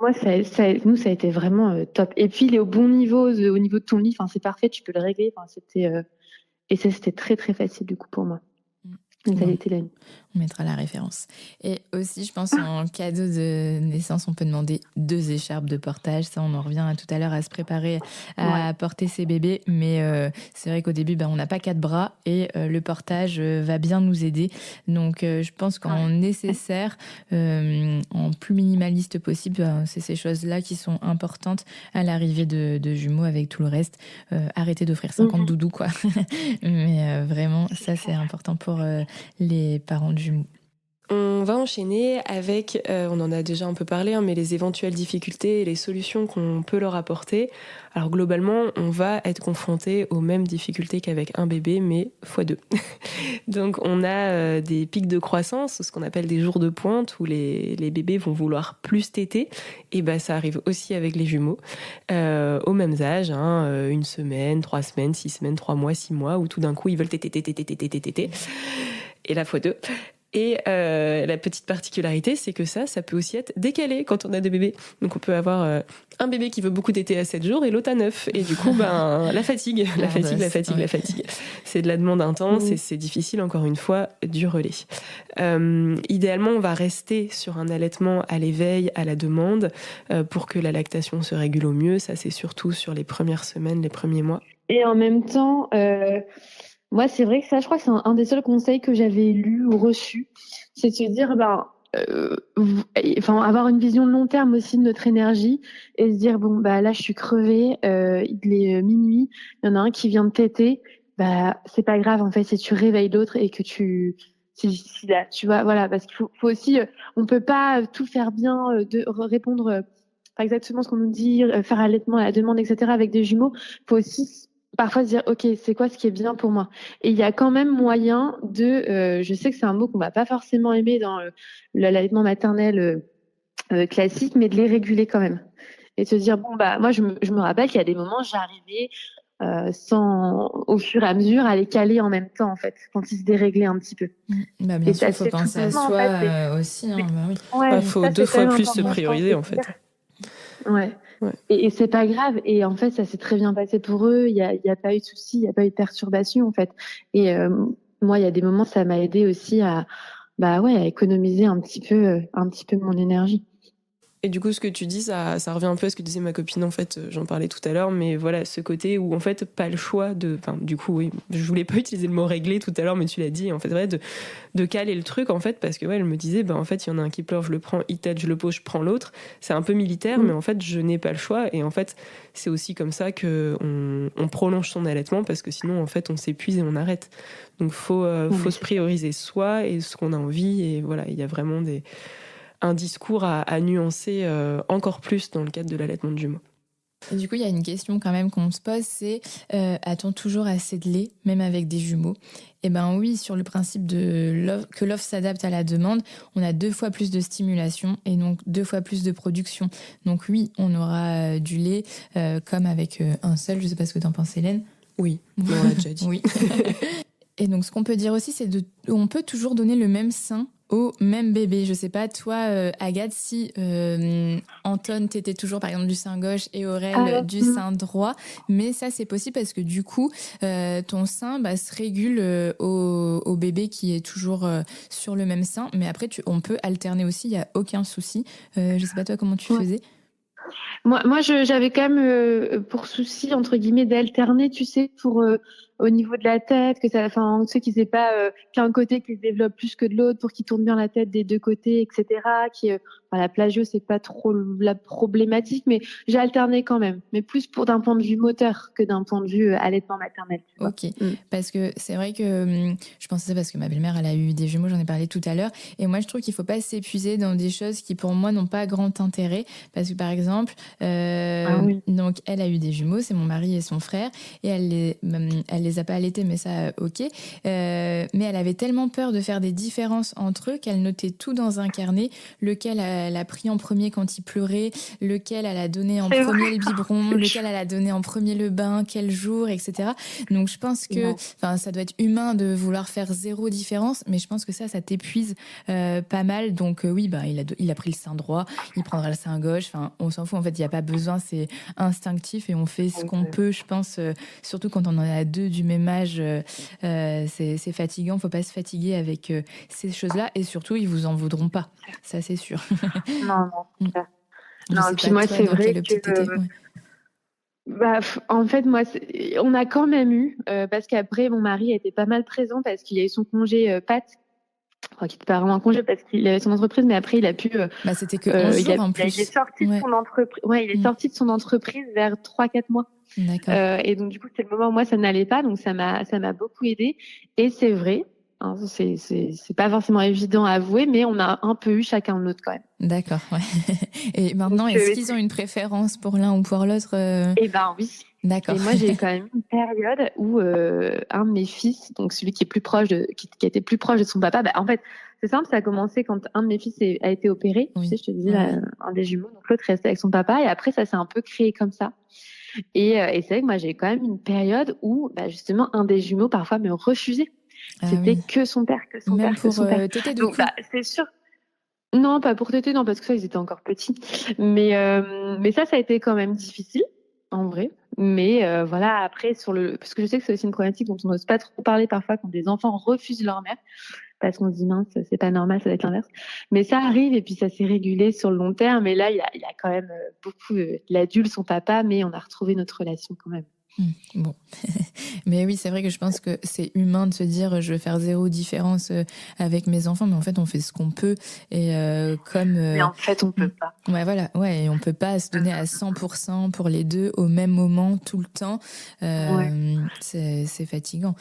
Moi, ça a été vraiment top. Et puis, il est au bon niveau, au niveau de ton lit. Enfin, c'est parfait, tu peux le régler. Enfin, c'était très, très facile, du coup, pour moi. On mettra la référence. Et aussi, je pense, en cadeau de naissance, on peut demander 2 écharpes de portage. Ça, on en revient tout à l'heure à se préparer à porter ses bébés. Mais c'est vrai qu'au début, on n'a pas 4 bras et le portage va bien nous aider. Donc, je pense qu'en nécessaire, en plus minimaliste possible, c'est ces choses-là qui sont importantes à l'arrivée de jumeaux avec tout le reste. Arrêtez d'offrir 50 doudous, quoi. Mais vraiment, ça, c'est important pour les parents de jumeaux. On va enchaîner avec, on en a déjà un peu parlé, mais les éventuelles difficultés et les solutions qu'on peut leur apporter. Alors globalement, on va être confronté aux mêmes difficultés qu'avec un bébé, mais x2. Donc on a des pics de croissance, ce qu'on appelle des jours de pointe, où les bébés vont vouloir plus téter. Et ça arrive aussi avec les jumeaux, aux mêmes âges, 1 semaine, 3 semaines, 6 semaines, 3 mois, 6 mois, où tout d'un coup ils veulent téter. Et là x2. Et la petite particularité, c'est que ça peut aussi être décalé quand on a des bébés. Donc on peut avoir un bébé qui veut beaucoup téter à 7 jours et l'autre à 9. Et du coup, la fatigue. C'est de la demande intense et c'est difficile, encore une fois, du relais. Idéalement, on va rester sur un allaitement à l'éveil, à la demande, pour que la lactation se régule au mieux. Ça, c'est surtout sur les premières semaines, les premiers mois. Et en même temps, moi, c'est vrai que ça, je crois que c'est un des seuls conseils que j'avais lu ou reçu. C'est de se dire, avoir une vision long terme aussi de notre énergie et se dire, là, je suis crevée, il est minuit, il y en a un qui vient de téter, c'est pas grave, en fait, si tu réveilles l'autre et que c'est difficile là, tu vois, voilà, parce qu'il faut aussi, on peut pas tout faire bien, répondre pas exactement ce qu'on nous dit, faire allaitement à la demande, etc. avec des jumeaux. Faut aussi parfois se dire, ok, c'est quoi ce qui est bien pour moi? Et il y a quand même moyen je sais que c'est un mot qu'on va pas forcément aimer dans l'allaitement maternel classique, mais de les réguler quand même. Et de se dire, moi je me rappelle qu'il y a des moments, j'arrivais au fur et à mesure à les caler en même temps, en fait, quand ils se déréglaient un petit peu. Bien sûr, il faut penser à soi aussi. Il faut 2 fois plus se prioriser, en fait. Ouais. Et c'est pas grave. Et en fait, ça s'est très bien passé pour eux. Il y a pas eu de soucis, il y a pas eu de perturbation, en fait. Et moi, il y a des moments, ça m'a aidé aussi à économiser un petit peu mon énergie. Et du coup, ce que tu dis, ça revient un peu à ce que disait ma copine, en fait, j'en parlais tout à l'heure, mais voilà, ce côté où, en fait, pas le choix du coup, oui, je voulais pas utiliser le mot régler tout à l'heure, mais tu l'as dit, en fait, ouais, de caler le truc, en fait, parce que, ouais, elle me disait, en fait, il y en a un qui pleure, je le prends, il tète, je le pose, je prends l'autre. C'est un peu militaire, mais en fait, je n'ai pas le choix, et en fait, c'est aussi comme ça on prolonge son allaitement, parce que sinon, en fait, on s'épuise et on arrête. Donc, faut se prioriser soi et ce qu'on a envie, et voilà, il y a vraiment un discours à nuancer encore plus dans le cadre de l'allaitement de jumeaux. Et du coup, il y a une question quand même qu'on se pose, c'est a-t-on toujours assez de lait, même avec des jumeaux? Eh bien oui, sur le principe que l'offre s'adapte à la demande, on a 2 fois plus de stimulation et donc 2 fois plus de production. Donc oui, on aura du lait comme avec un seul. Je ne sais pas ce que tu en penses, Hélène. Oui, on l'a déjà dit. Oui. Et donc ce qu'on peut dire aussi, c'est on peut toujours donner le même sein au même bébé. Je sais pas, toi, Agathe, si Anton t'étais toujours, par exemple, du sein gauche et Aurèle du sein droit, mais ça, c'est possible parce que du coup, ton sein se régule au bébé qui est toujours sur le même sein, mais après, on peut alterner aussi, il n'y a aucun souci. Je sais pas, toi, comment tu faisais? Moi, j'avais quand même pour souci entre guillemets d'alterner, tu sais, pour au niveau de la tête, que ça, enfin, tu sais, qu'ils aient pas qu'un côté qui se développe plus que de l'autre, pour qu'ils tournent bien la tête des 2 côtés, etc. La plagio, c'est pas trop la problématique, mais j'ai alterné quand même, mais plus d'un point de vue moteur que d'un point de vue allaitement maternel. Tu vois. Ok, parce que c'est vrai que je pensais ça parce que ma belle-mère, elle a eu des jumeaux, j'en ai parlé tout à l'heure, et moi je trouve qu'il faut pas s'épuiser dans des choses qui pour moi n'ont pas grand intérêt, parce que par exemple, donc elle a eu des jumeaux, c'est mon mari et son frère, et elle les a pas allaités, mais ça, ok, mais elle avait tellement peur de faire des différences entre eux qu'elle notait tout dans un carnet, lequel elle a pris en premier quand il pleurait, lequel elle a donné en premier le biberon, lequel elle a donné en premier le bain, quel jour, etc. Donc je pense que ça doit être humain de vouloir faire 0 différence, mais je pense que ça t'épuise pas mal. Donc oui, il a pris le sein droit, il prendra le sein gauche. Enfin, on s'en fout. En fait, il n'y a pas besoin, c'est instinctif et on fait ce qu'on peut. Je pense, surtout quand on en a 2 du même âge, c'est fatigant. Faut pas se fatiguer avec ces choses-là, et surtout, ils vous en voudront pas. Ça, c'est sûr. Non, puis moi, c'est vrai que. En fait, moi, on a quand même eu, parce qu'après, mon mari a été pas mal présent parce qu'il a eu son congé Pâques. Enfin, qui n'était pas vraiment en congé parce qu'il avait son entreprise, mais après, il a pu. C'était que 11 jours en plus. Il est sorti de son entreprise. Ouais, il est sorti de son entreprise vers 3-4 mois. D'accord. Et donc, du coup, c'est le moment où moi, ça n'allait pas. Donc, ça m'a beaucoup aidé. Et c'est vrai. Hein, c'est pas forcément évident à avouer, mais on a un peu eu chacun de l'autre quand même. D'accord, ouais. Et maintenant, donc, est-ce qu'ils ont une préférence pour l'un ou pour l'autre Eh ben oui. D'accord. Et moi, j'ai quand même une période où un de mes fils, donc celui qui est plus proche qui était plus proche de son papa, en fait, c'est simple, ça a commencé quand un de mes fils a été opéré. Tu sais, je te disais, un des jumeaux, donc l'autre restait avec son papa, et après, ça s'est un peu créé comme ça. Et c'est vrai que moi, j'ai quand même une période où, justement, un des jumeaux parfois me refusait. C'était que son père, que son Même père, que son père. téter, du Donc, coup. c'est sûr. Non, pas pour téter, non, parce que ça, ils étaient encore petits. Mais ça a été quand même difficile, en vrai. Mais voilà, après, parce que je sais que c'est aussi une problématique dont on n'ose pas trop parler parfois quand des enfants refusent leur mère, parce qu'on se dit, mince, c'est pas normal, ça va être l'inverse. Mais ça arrive, et puis ça s'est régulé sur le long terme. Et là, il y a quand même beaucoup. Il adulte son papa, mais on a retrouvé notre relation quand même. Bon, mais oui, c'est vrai que je pense que c'est humain de se dire je vais faire zéro différence avec mes enfants, mais en fait on fait ce qu'on peut et Mais en fait, on peut pas. Ouais, voilà, ouais, et on peut pas se donner à 100% pour les deux au même moment tout le temps. C'est fatigant.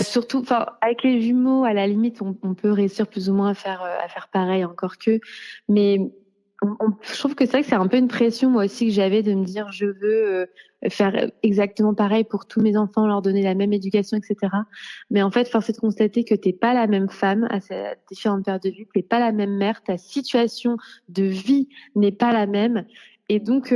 Surtout, avec les jumeaux, à la limite, on peut réussir plus ou moins à faire pareil, encore que. Mais je trouve que c'est vrai que c'est un peu une pression, moi aussi, que j'avais de me dire je veux faire exactement pareil pour tous mes enfants, leur donner la même éducation, etc. Mais en fait, force est de constater que t'es pas la même femme à ces différentes périodes de vie, t'es pas la même mère, ta situation de vie n'est pas la même. Et donc,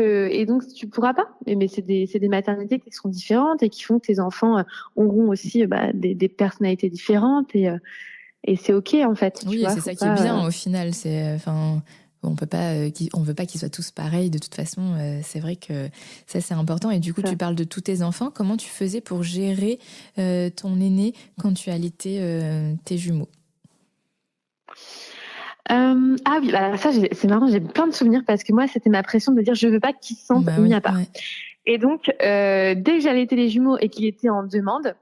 tu pourras pas. Mais c'est des maternités qui sont différentes et qui font que tes enfants auront aussi des personnalités différentes et c'est ok en fait. Oui, Tu et vois, c'est faut ça qui est pas, bien au final. C'est, enfin, on peut pas, on veut pas qu'ils soient tous pareils de toute façon. C'est vrai que ça c'est important. Et du coup, ça. tu parles de tous tes enfants. Comment tu faisais pour gérer ton aîné quand tu allaitais tes jumeaux? Ah oui, ça c'est marrant, j'ai plein de souvenirs parce que moi c'était ma pression de dire je veux pas qu'ils se sentent Bah mis oui, à part. ouais. Et donc dès que j'allaitais les jumeaux et qu'il était en demande,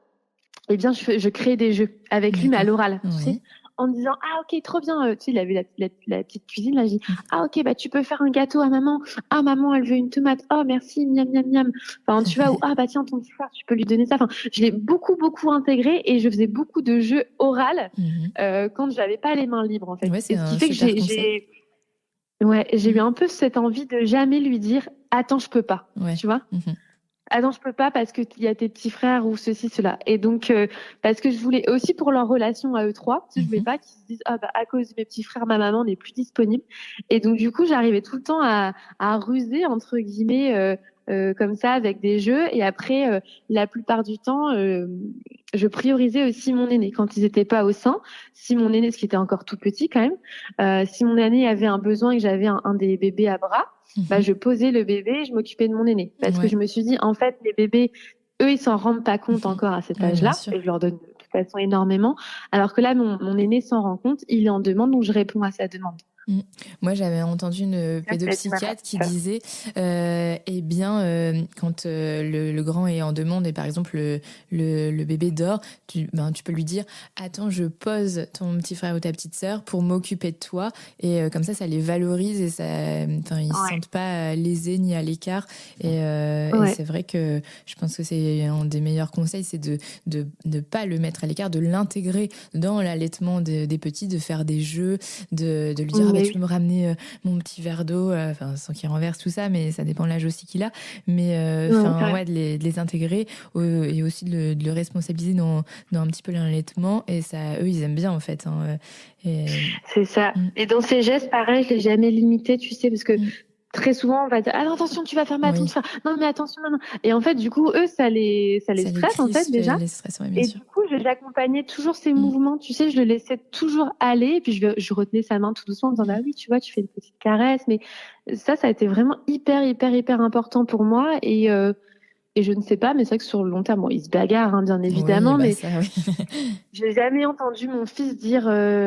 eh bien je créais des jeux avec lui mais à D'accord. l'oral, tu sais, Oui. en me disant ah ok trop bien, tu sais il avait la petite cuisine là, j'ai dit ah ok bah tu peux faire un gâteau à maman, ah maman elle veut une tomate, oh merci miam miam miam, enfin tu vois, ou ah bah tiens ton petit frère tu peux lui donner ça, enfin je l'ai beaucoup intégré et je faisais beaucoup de jeux orales Mhm. quand j'avais pas les mains libres en fait, Ouais, c'est et ce qui un fait que super conseil. j'ai eu un peu cette envie de jamais lui dire attends je peux pas, Ouais. tu vois. Mhm. Ah non, je peux pas parce que il y a tes petits frères ou ceci, cela. Et donc, parce que je voulais aussi pour leur relation à eux trois, parce que je voulais Mhm. pas qu'ils se disent, ah bah, à cause de mes petits frères, ma maman n'est plus disponible. Et donc, du coup, j'arrivais tout le temps à ruser, entre guillemets, comme ça, avec des jeux. Et après, la plupart du temps, je priorisais aussi mon aîné quand ils étaient pas au sein. Si mon aîné, ce qui était encore tout petit quand même, si mon aîné avait un besoin et que j'avais un des bébés à bras, Mhm. je posais le bébé et je m'occupais de mon aîné. Parce que Ouais. je me suis dit, en fait, les bébés, eux, ils s'en rendent pas compte Mhm. encore à cet Ouais, bien âge-là. sûr. Et je leur donne de toute façon énormément. Alors que là, mon aîné s'en rend compte, il est en demande, donc je réponds à sa demande. Mm. Moi, j'avais entendu une Ça a été ma pédopsychiatre qui façon. disait, eh bien, quand le grand est en demande et par exemple le bébé dort, tu peux lui dire, attends, je pose ton petit frère ou ta petite sœur pour m'occuper de toi et comme ça les valorise et ça, enfin, ils se Ouais. sentent pas lésés ni à l'écart et Ouais. c'est vrai que je pense que c'est un des meilleurs conseils, c'est de ne pas le mettre à l'écart, de l'intégrer dans l'allaitement des petits, de faire des jeux, de lui dire ah bah Mais tu oui. peux me ramener mon petit verre d'eau, enfin sans qu'il renverse tout ça, mais ça dépend de l'âge aussi qu'il a, mais Ouais, enfin ouais. ouais de les intégrer et aussi de le responsabiliser dans un petit peu l'allaitement et ça eux ils aiment bien en fait hein, et... C'est ça. Mm, Et dans ces gestes, pareil, je l'ai jamais limité, tu sais, parce que mm. très souvent, on va dire, ah non, attention, tu vas faire mal à ton Oui, frère. Non, mais attention, non, non. Et en fait, du coup, eux, ça les ça les stresse, en fait, crispe et déjà. les stress, ouais, bien Et sûr. du coup, j'accompagnais toujours ses Mm, mouvements, tu sais, je le laissais toujours aller, et puis je retenais sa main tout doucement en disant, bah mm. oui, tu vois, tu fais une petite caresse, mais ça a été vraiment hyper important pour moi, et je ne sais pas, mais c'est vrai que sur le long terme, bon, ils se bagarrent, hein, bien Oui, évidemment, bah mais ça oui. j'ai jamais entendu mon fils dire,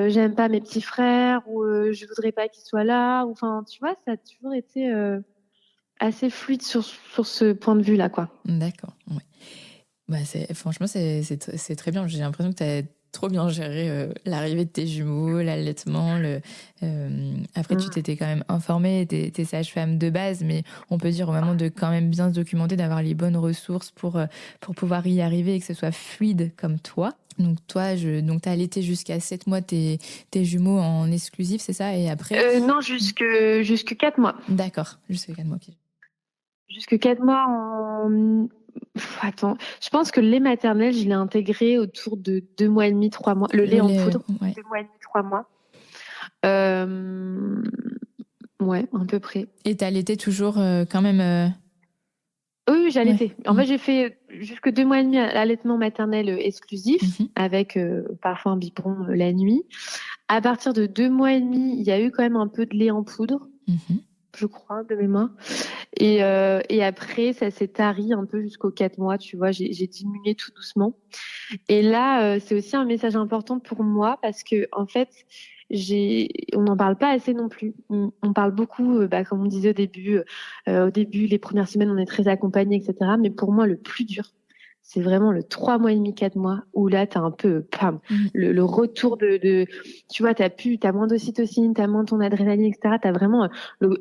j'aime pas mes petits frères, ou je voudrais pas qu'ils soient là, ou enfin, tu vois, ça a toujours été assez fluide sur ce point de vue-là, quoi. D'accord, ouais. Bah franchement, c'est très bien. J'ai l'impression que tu as trop bien géré l'arrivée de tes jumeaux, l'allaitement. Après, tu Mm. t'étais quand même informée, t'es sage-femme de base, mais on peut dire au moment de quand même bien se documenter, d'avoir les bonnes ressources pour pouvoir y arriver et que ce soit fluide comme toi. Donc, toi, donc t'as allaité jusqu'à 7 mois tes jumeaux en exclusif, c'est ça? Et après, Non, jusque 4 mois. d'accord, jusqu'à 4 mois. Ok. Jusque 4 mois en... Attends, je pense que le lait maternel, je l'ai intégré autour de 2 mois et demi, 3 mois. Le Le lait en lait, poudre, ouais. 2 mois et demi, 3 mois. Euh, Ouais, à peu près. Et t'as allaité toujours quand même. Oui, Ouais. j'allaitais. En Mm. fait, j'ai fait. jusque 2 mois et demi allaitement maternel exclusif, avec parfois un biberon la nuit. À partir de 2 mois et demi, il y a eu quand même un peu de lait en poudre, je crois, de mémoire. Et après, ça s'est tari un peu jusqu'aux 4 mois, tu vois, j'ai diminué tout doucement. Et là, c'est aussi un message important pour moi parce que, en fait, on n'en parle pas assez non plus. On parle beaucoup, comme on disait au début, les premières semaines, on est très accompagné, etc. Mais pour moi, le plus dur, c'est vraiment le 3 mois et demi, 4 mois, où là, t'as un peu, le retour tu vois, t'as moins d'ocytocine, t'as moins ton adrénaline, etc. T'as vraiment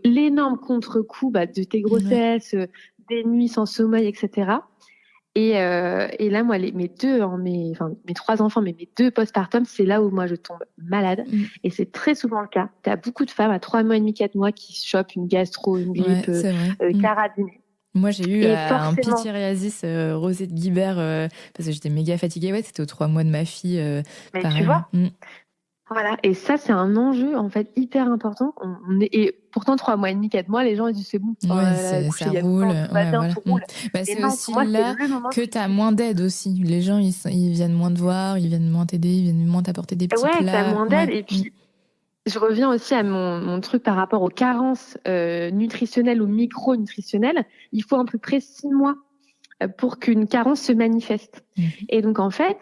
l'énorme contre-coup, de tes grossesses, des nuits sans sommeil, etc. Et là, moi, mes 3 enfants, mais mes 2 postpartum, c'est là où moi je tombe malade. Et c'est très souvent le cas. Tu as beaucoup de femmes à 3 mois et demi, 4 mois qui chopent une gastro, une grippe carabinée. Moi, j'ai eu un pityriasis rosé de Guibert parce que j'étais méga fatiguée. Ouais, c'était aux 3 mois de ma fille. Mais pareil. tu vois Voilà, et ça, c'est un enjeu en fait hyper important. Et pourtant, 3 mois et demi, 4 mois, les gens ils disent c'est bon. Ça roule. Tout roule. C'est aussi là que tu as moins d'aide aussi. Les gens, ils viennent moins te voir, ils viennent moins t'aider, ils viennent moins t'apporter des petits plats. Ouais, t'as moins d'aide. Et puis, je reviens aussi à mon truc par rapport aux carences nutritionnelles ou micro-nutritionnelles. Il faut à peu près 6 mois pour qu'une carence se manifeste. Et donc, en fait,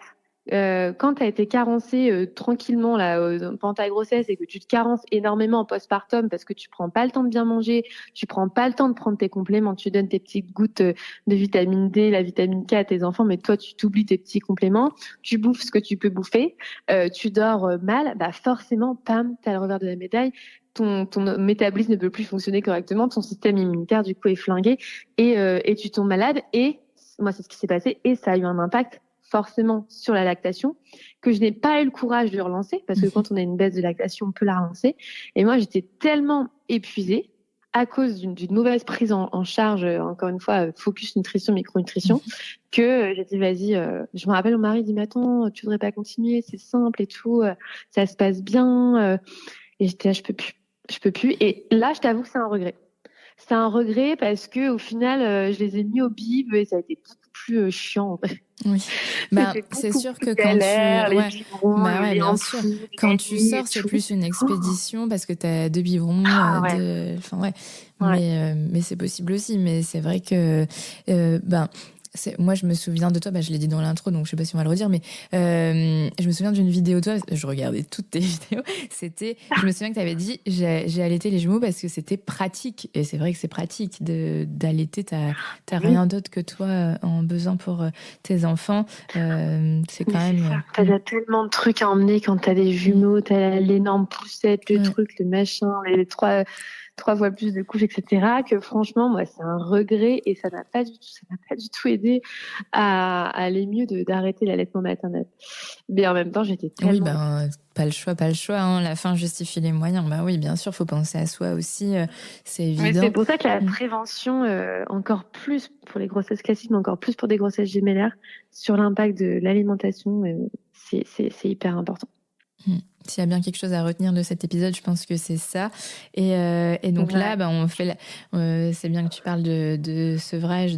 quand tu as été carencée tranquillement là, pendant ta grossesse et que tu te carences énormément en postpartum parce que tu prends pas le temps de bien manger, tu prends pas le temps de prendre tes compléments, tu donnes tes petites gouttes de vitamine D, la vitamine K à tes enfants, mais toi tu t'oublies tes petits compléments, tu bouffes ce que tu peux bouffer, tu dors mal, forcément, pam, t'as le revers de la médaille. Ton métabolisme ne peut plus fonctionner correctement, ton système immunitaire du coup est flingué et tu tombes malade. Et moi c'est ce qui s'est passé et ça a eu un impact forcément sur la lactation, que je n'ai pas eu le courage de relancer, parce que quand on a une baisse de lactation, on peut la relancer. Et moi, j'étais tellement épuisée à cause d'une mauvaise prise en charge, encore une fois, focus nutrition, micronutrition, que j'ai dit, vas-y, je me rappelle, mon mari dit, mais attends, tu voudrais pas continuer, c'est simple et tout, ça se passe bien. Et j'étais là, je peux plus. Et là, je t'avoue que c'est un regret. C'est un regret parce que au final, je les ai mis au bib et ça a été beaucoup plus chiant. En fait. Oui, c'est sûr que quand bien sûr, quand tu sors, c'est plus une expédition parce que tu as 2 biberons, mais c'est possible aussi. Mais c'est vrai que moi, je me souviens de toi, je l'ai dit dans l'intro, donc je sais pas si on va le redire, mais je me souviens d'une vidéo de toi, je regardais toutes tes vidéos, je me souviens que tu avais dit, j'ai allaité les jumeaux parce que c'était pratique, et c'est vrai que c'est pratique d'allaiter, t'as rien d'autre que toi en besoin pour tes enfants, c'est quand même... T'as tellement de trucs à emmener quand t'as des jumeaux, t'as l'énorme poussette, le truc, le machin, les 3 fois plus de couches, etc. Que franchement, moi, c'est un regret et ça n'a pas du tout aidé à aller mieux d'arrêter l'allaitement maternel. Mais en même temps, j'étais tellement... Oui, pas le choix. Hein. La fin justifie les moyens. Oui, bien sûr, faut penser à soi aussi. C'est évident. Mais c'est pour ça que la prévention, encore plus pour les grossesses classiques, mais encore plus pour des grossesses gémellaires, sur l'impact de l'alimentation, c'est hyper important. S'il y a bien quelque chose à retenir de cet épisode, je pense que c'est ça. Et donc là, on fait. C'est bien que tu parles de sevrage,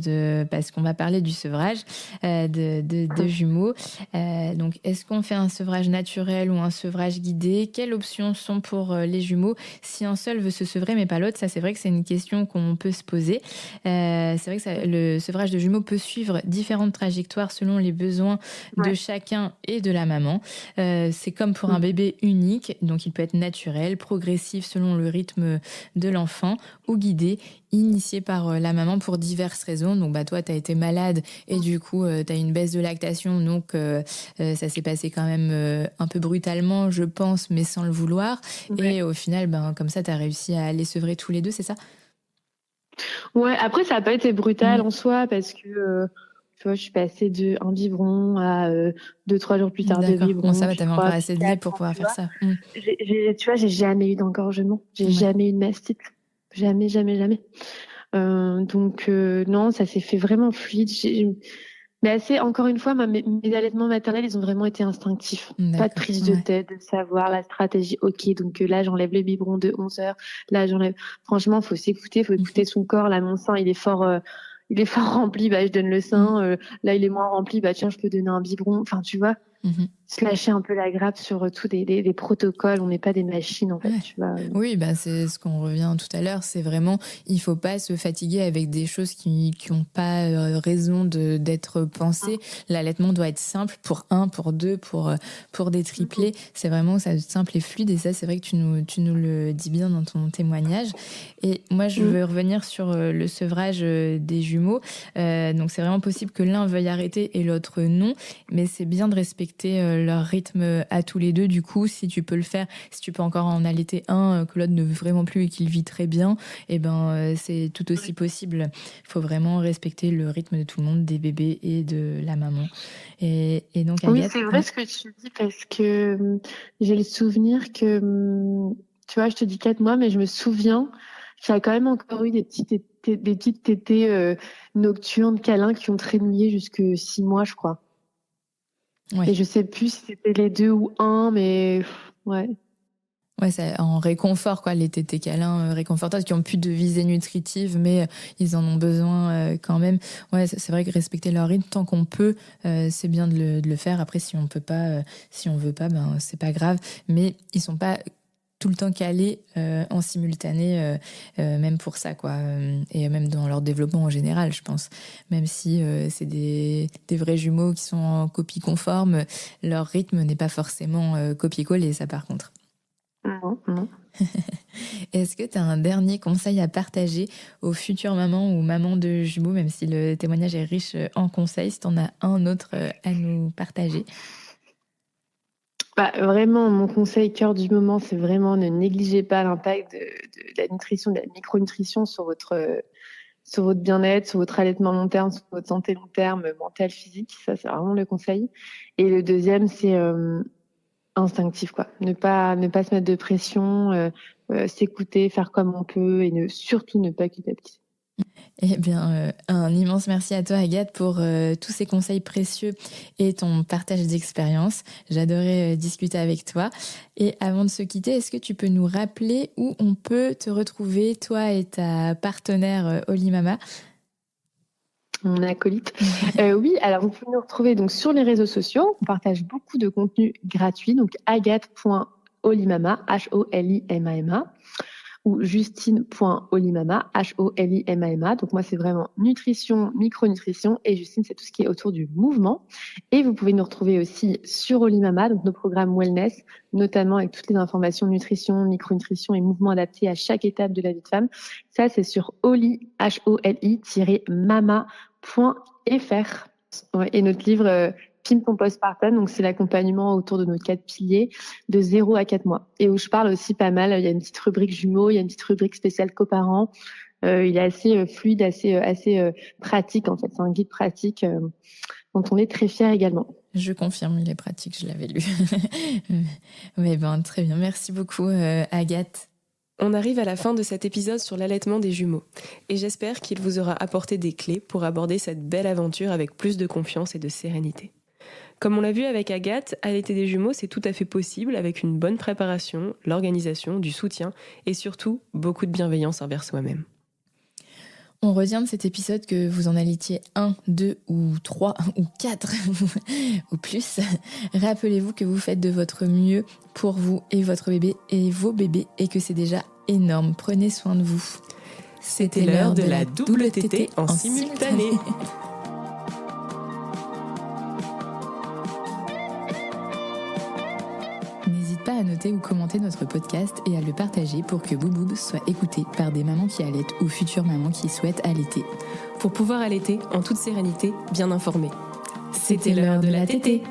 parce qu'on va parler du sevrage de jumeaux. Donc, est-ce qu'on fait un sevrage naturel ou un sevrage guidé? Quelles options sont pour les jumeaux? Si un seul veut se sevrer, mais pas l'autre, ça, c'est vrai que c'est une question qu'on peut se poser. C'est vrai que le sevrage de jumeaux peut suivre différentes trajectoires selon les besoins de chacun et de la maman. C'est comme pour un bébé unique, donc il peut être naturel, progressif selon le rythme de l'enfant ou guidé, initié par la maman pour diverses raisons. Donc toi, tu as été malade et du coup, tu as une baisse de lactation, donc ça s'est passé quand même un peu brutalement, je pense, mais sans le vouloir. Et au final, comme ça, tu as réussi à les sevrer tous les deux, c'est ça? Ouais, après, ça n'a pas été brutal en soi parce que... tu vois, je suis passée de un biberon à 2-3 jours plus tard 2 biberons. Bon, ça va, t'avais encore assez de lait pour pouvoir faire ça. Tu vois, j'ai jamais eu d'engorgement. J'ai jamais eu de mastite. Jamais. Donc, non, ça s'est fait vraiment fluide. Mais encore une fois, mes allaitements maternels, ils ont vraiment été instinctifs. Pas de prise de tête, de savoir la stratégie. Ok, donc là, j'enlève le biberon de 11 heures. Là, j'enlève. Franchement, faut s'écouter, faut écouter son corps. Là, mon sein, il est fort il est fort rempli, bah, je donne le sein. Là, il est moins rempli, bah, tiens, je peux donner un biberon. Enfin, tu vois, se lâcher un peu la grappe sur tout des protocoles. On n'est pas des machines, en fait, tu vois. Oui, bah, c'est ce qu'on revient tout à l'heure. C'est vraiment, il faut pas se fatiguer avec des choses qui ont pas raison d'être pensées. L'allaitement doit être simple pour 1, pour 2, pour des triplés. C'est vraiment ça, simple et fluide. Et ça, c'est vrai que tu nous le dis bien dans ton témoignage. Et moi, je veux revenir sur le sevrage des jumeaux. Donc, c'est vraiment possible que l'un veuille arrêter et l'autre non. Mais c'est bien de respecter leur rythme à tous les deux. Du coup, si tu peux le faire, si tu peux encore en allaiter un que l'autre ne veut vraiment plus et qu'il vit très bien, et ben c'est tout aussi possible. Il faut vraiment respecter le rythme de tout le monde, des bébés et de la maman. Et donc Agathe, oui, c'est vrai ce que tu dis, parce que j'ai le souvenir que, tu vois, je te dis 4 mois, mais je me souviens qu'il y a quand même encore eu des petites tétées nocturnes, câlins, qui ont traîné jusque 6 mois, je crois. Ouais. Et je sais plus si c'était les 2 ou 1, mais ouais. Ouais, c'est en réconfort, quoi, les tétés câlins réconfortants qui ont plus de visée nutritive, mais ils en ont besoin quand même. Ouais, c'est vrai que respecter leur rythme tant qu'on peut, c'est bien de le faire. Après, si on peut pas, si on veut pas, ben c'est pas grave. Mais ils sont pas tout le temps calés en simultané, même pour ça, quoi. Et même dans leur développement en général, je pense. Même si c'est des vrais jumeaux qui sont en copie conforme, leur rythme n'est pas forcément copier-coller, ça par contre. Non. Est-ce que tu as un dernier conseil à partager aux futures mamans ou mamans de jumeaux, même si le témoignage est riche en conseils, si tu en as un autre à nous partager? Bah, vraiment, mon conseil cœur du moment, c'est vraiment ne négligez pas l'impact de la nutrition, de la micronutrition sur votre bien-être, sur votre allaitement long terme, sur votre santé long terme, mentale, physique. Ça, c'est vraiment le conseil. Et le deuxième, c'est instinctif, quoi. Ne pas se mettre de pression, s'écouter, faire comme on peut et surtout ne pas culpabiliser. Eh bien, un immense merci à toi, Agathe, pour tous ces conseils précieux et ton partage d'expérience. J'adorais discuter avec toi. Et avant de se quitter, est-ce que tu peux nous rappeler où on peut te retrouver, toi et ta partenaire Olimama? Mon acolyte. Oui, alors vous pouvez nous retrouver donc sur les réseaux sociaux. On partage beaucoup de contenu gratuit. Donc agathe.olimama, H-O-L-I-M-A-M-A, ou justine.olimama, H-O-L-I-M-A-M-A. Donc moi, c'est vraiment nutrition, micronutrition, et Justine, c'est tout ce qui est autour du mouvement. Et vous pouvez nous retrouver aussi sur Olimama, donc nos programmes wellness, notamment avec toutes les informations nutrition, micronutrition et mouvement adapté à chaque étape de la vie de femme. Ça, c'est sur Oli, HOLI-mama.fr. Et notre livre Pimp ton postpartum, donc c'est l'accompagnement autour de nos 4 piliers de 0 à 4 mois. Et où je parle aussi pas mal, il y a une petite rubrique jumeaux, il y a une petite rubrique spéciale coparents. Il est assez fluide, assez pratique en fait. C'est un guide pratique dont on est très fiers également. Je confirme, il est pratique, je l'avais lu. Mais ben, très bien, merci beaucoup Agathe. On arrive à la fin de cet épisode sur l'allaitement des jumeaux et j'espère qu'il vous aura apporté des clés pour aborder cette belle aventure avec plus de confiance et de sérénité. Comme on l'a vu avec Agathe, allaiter des jumeaux, c'est tout à fait possible avec une bonne préparation, l'organisation, du soutien et surtout beaucoup de bienveillance envers soi-même. On retient de cet épisode que vous en allaitiez 1, 2 ou 3 ou 4 ou plus. Rappelez-vous que vous faites de votre mieux pour vous et votre bébé et vos bébés et que c'est déjà énorme. Prenez soin de vous. C'était l'heure de la double tétée en simultané. N'hésite pas à noter ou commenter notre podcast et à le partager pour que Bouboub soit écouté par des mamans qui allaitent ou futures mamans qui souhaitent allaiter. Pour pouvoir allaiter en toute sérénité, bien informée. C'était l'heure de la tétée.